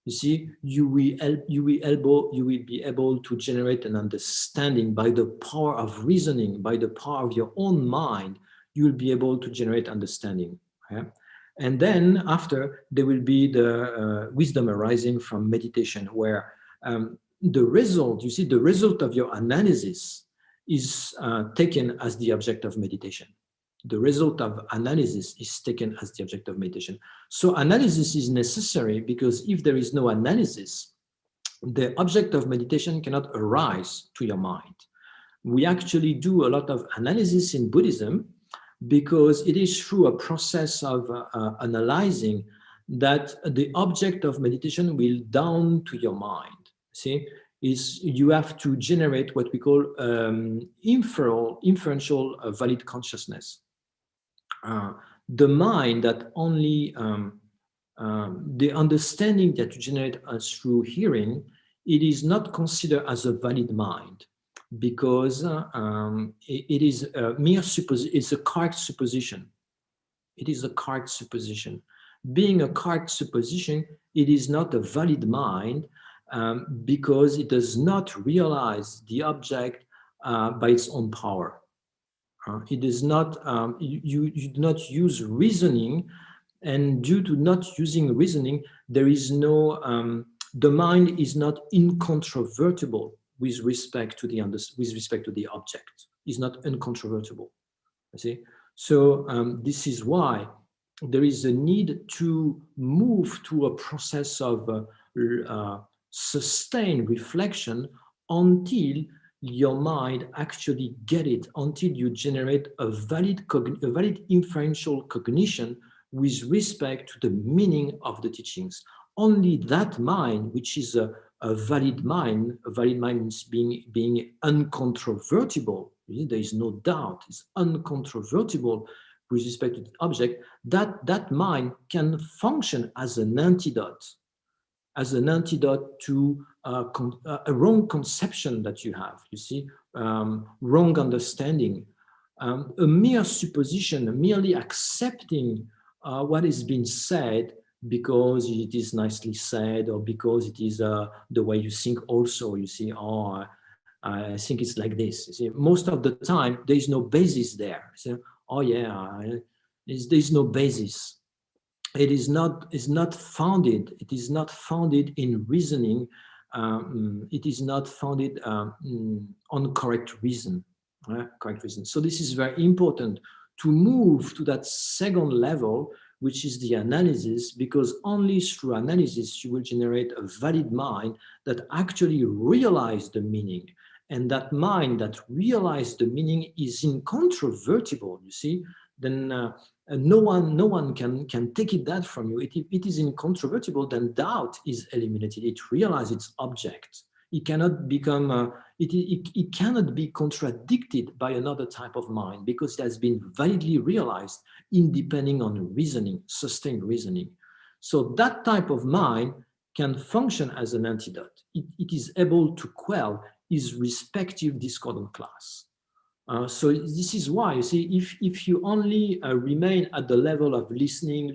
you see, you will be able to generate an understanding. By the power of reasoning, by the power of your own mind, you will be able to generate understanding. Okay? And then after, there will be the wisdom arising from meditation, where the result, you see, the result of your analysis is taken as the object of meditation. The result of analysis is taken as the object of meditation. So analysis is necessary, because if there is no analysis, the object of meditation cannot arise to your mind. We actually do a lot of analysis in Buddhism, because it is through a process of analyzing that the object of meditation will down to your mind. See, is you have to generate what we call inferential valid consciousness. The mind that only the understanding that you generate through hearing, it is not considered as a valid mind, because it is a mere supposition. It's a correct supposition. It is a correct supposition. Being a correct supposition, it is not a valid mind, because it does not realize the object by its own power. It is not, you do not use reasoning, and due to not using reasoning, there is no, the mind is not incontrovertible with respect to the object. Is not incontrovertible. You see, so this is why there is a need to move to a process of sustained reflection until your mind actually get it, until you generate a valid inferential cognition with respect to the meaning of the teachings. Only that mind, which is a valid mind means being uncontrovertible. There is no doubt, it's uncontrovertible with respect to the object. That mind can function as an antidote to a wrong conception that you have, you see, wrong understanding, a mere supposition, merely accepting what is being said because it is nicely said, or because it is the way you think also, you see, I think it's like this. You see, most of the time, there is no basis there. So, oh yeah, there's no basis. It is not founded. It is not founded in reasoning. It is not founded on correct reason. Correct reason. So this is very important to move to that second level, which is the analysis, because only through analysis you will generate a valid mind that actually realizes the meaning. And that mind that realizes the meaning is incontrovertible, you see, then no one can take that from you. It is incontrovertible, then doubt is eliminated. It realizes its object. It cannot become, it cannot be contradicted by another type of mind, because it has been validly realized independent on reasoning, sustained reasoning. So that type of mind can function as an antidote. It is able to quell his respective discordant class. So this is why, you see, if you only remain at the level of listening,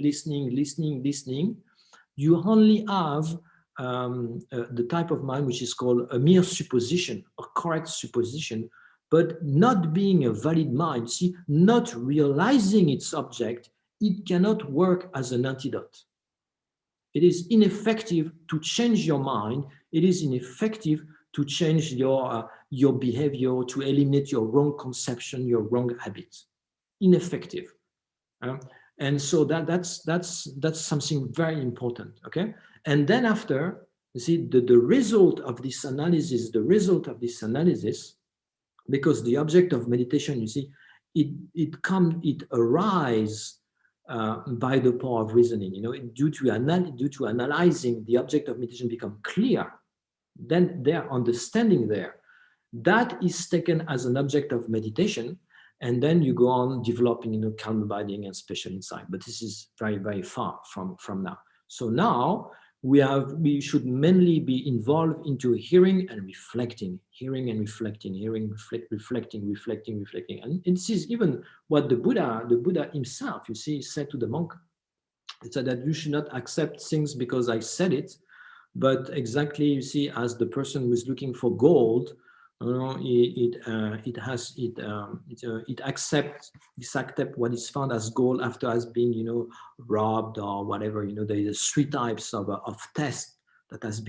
you only have the type of mind which is called a mere supposition, a correct supposition, but not being a valid mind. See, not realizing its object, it cannot work as an antidote. It is ineffective to change your mind. It is ineffective to change your behavior, to eliminate your wrong conception, your wrong habits. Ineffective. And so that's something very important, okay? And then after, you see, the result of this analysis, because the object of meditation, you see, it arises by the power of reasoning. You know, due to analyzing, the object of meditation become clear. Then their understanding there, that is taken as an object of meditation, and then you go on developing, you know, calm abiding and special insight. But this is very, very far from now. So now we should mainly be involved into hearing and reflecting, reflecting. And this is even what the Buddha himself, you see, said to the monk. It said that you should not accept things because I said it, but exactly, you see, as the person who is looking for gold, It accept what is found as gold after has been robbed or whatever. There is 3 types of tests that has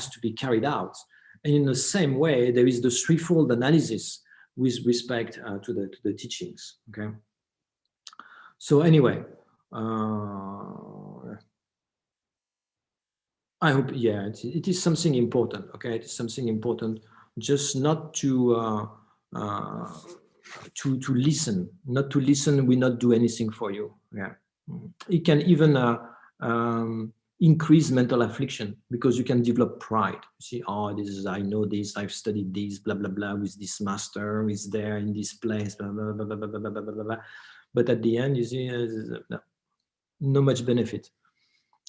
to be carried out, and in the same way there is the threefold analysis with respect to the teachings. Okay, so anyway, I hope, yeah, it is something important. Okay, it is something important, just not to listen, not to listen. We not do anything for you. Yeah, it can even increase mental affliction, because you can develop pride. You see, oh, this is, I know this, I've studied this, blah blah blah, with this master, who is there in this place, blah blah blah blah blah blah blah blah blah. But at the end, you see, no much benefit.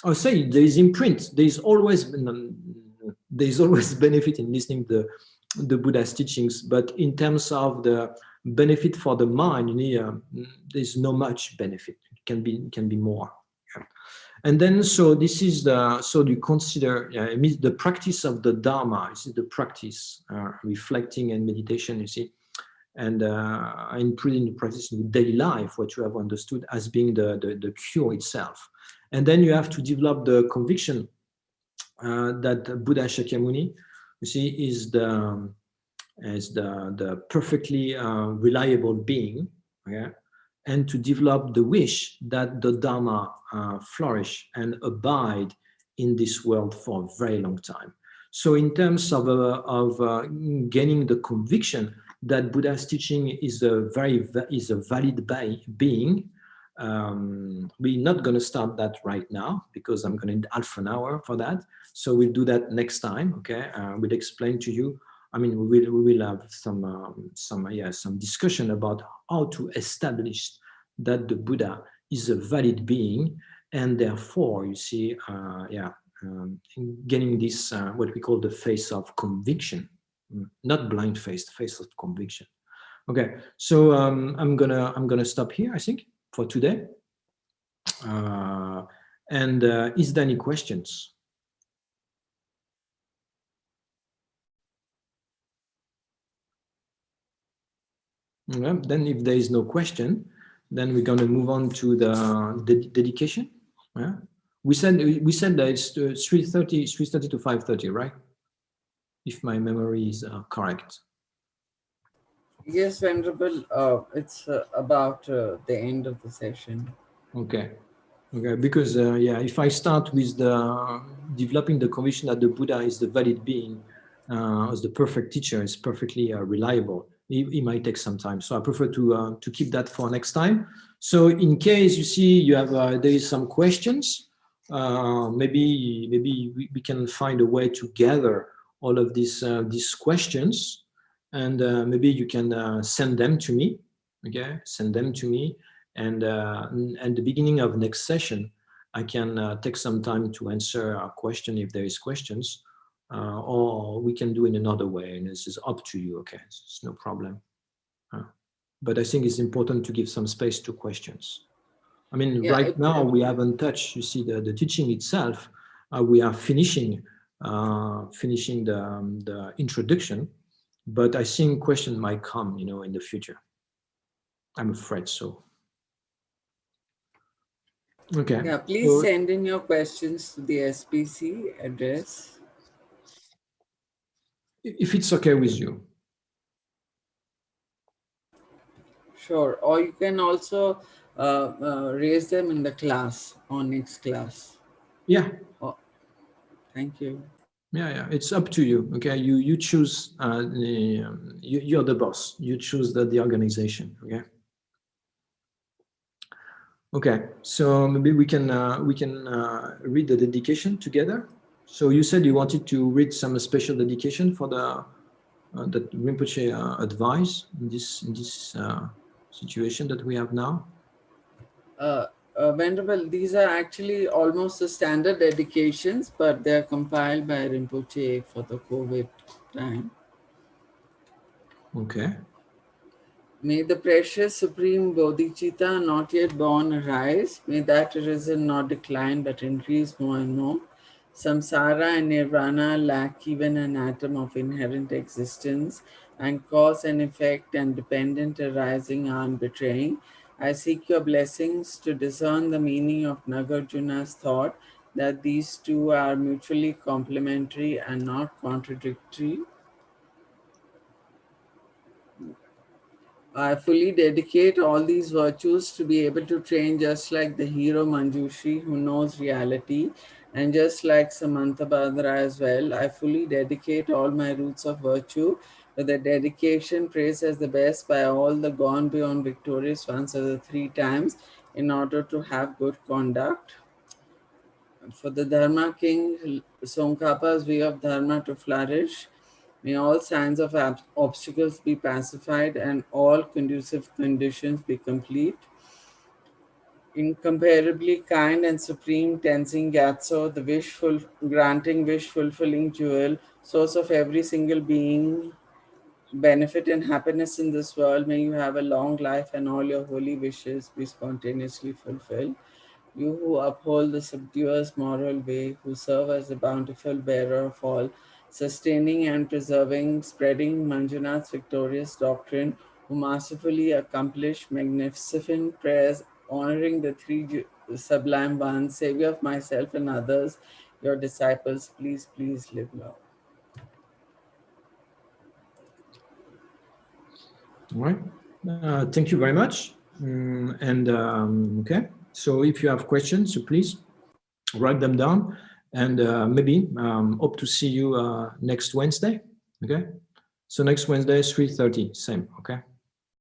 I'll say there is imprint. There is always benefit in listening to the Buddha's teachings, but in terms of the benefit for the mind, there's no much benefit. It can be more. Yeah. And then, so this is so you consider the practice of the Dharma. This is the practice, reflecting and meditation. You see, and putting the practice in daily life, what you have understood as being the cure itself. And then you have to develop the conviction that Buddha Shakyamuni, you see, is the perfectly reliable being, yeah? And to develop the wish that the Dharma flourish and abide in this world for a very long time. So in terms of gaining the conviction that Buddha's teaching is a valid being, we're not going to start that right now, because I'm going to need half an hour for that. So we'll do that next time. Okay, we'll explain to you. I mean, we will have some discussion about how to establish that the Buddha is a valid being, and therefore, you see, getting this what we call the face of conviction, not blind face, the face of conviction. Okay, so I'm gonna stop here, I think, for today. And is there any questions? Yeah, then if there is no question, then we're going to move on to the dedication. Yeah? We said that it's 3:30 to 5:30, right? If my memory is correct. Yes, Venerable. It's about the end of the session. Okay. Okay, because if I start with the developing the conviction that the Buddha is the valid being, as the perfect teacher, is perfectly reliable, it might take some time. So I prefer to keep that for next time. So in case you see you have there is some questions, maybe we can find a way to gather all of these questions, and maybe you can send them to me. Okay, send them to me. And at the beginning of next session, I can take some time to answer a question if there is questions, or we can do it another way, and this is up to you. Okay, it's no problem. But I think it's important to give some space to questions. I mean, right now we haven't touched, you see, the teaching itself. We are finishing the introduction, but I think question might come, in the future. I'm afraid so. Okay. Yeah, please send in your questions to the SPC address. If it's okay with you. Sure. Or you can also raise them in the class or next class. Yeah. Oh, thank you. Yeah. It's up to you. Okay. You choose. You're the boss. You choose the organization. Okay. Okay. So maybe we can read the dedication together. So you said you wanted to read some special dedication for that Rinpoche advice in this situation that we have now. Venerable, these are actually almost the standard dedications, but they're compiled by Rinpoche for the COVID time. Okay. May the precious supreme Bodhicitta not yet born arise. May that arisen not decline but increase more and more. Samsara and Nirvana lack even an atom of inherent existence, and cause and effect and dependent arising are unbetraying. I seek your blessings to discern the meaning of Nagarjuna's thought that these two are mutually complementary and not contradictory. I fully dedicate all these virtues to be able to train just like the hero Manjushri who knows reality, and just like Samantha Badra as well. I fully dedicate all my roots of virtue with the dedication praised as the best by all the gone beyond victorious ones of the three times in order to have good conduct. For the Dharma King Tsongkhapa's way of Dharma to flourish, may all signs of obstacles be pacified and all conducive conditions be complete. Incomparably kind and supreme Tenzin Gyatso, the granting wish fulfilling jewel, source of every single being, benefit and happiness in this world, may you have a long life and all your holy wishes be spontaneously fulfilled. You who uphold the subduous moral way, who serve as the bountiful bearer of all, sustaining and preserving, spreading Manjunath's victorious doctrine, who masterfully accomplish magnificent prayers, honoring the three sublime ones, Savior of myself and others, your disciples, please, please live long. All right. Thank you very much. Okay, so if you have questions, so please write them down, and maybe hope to see you next Wednesday. Okay, so next Wednesday, 3:30, same. Okay.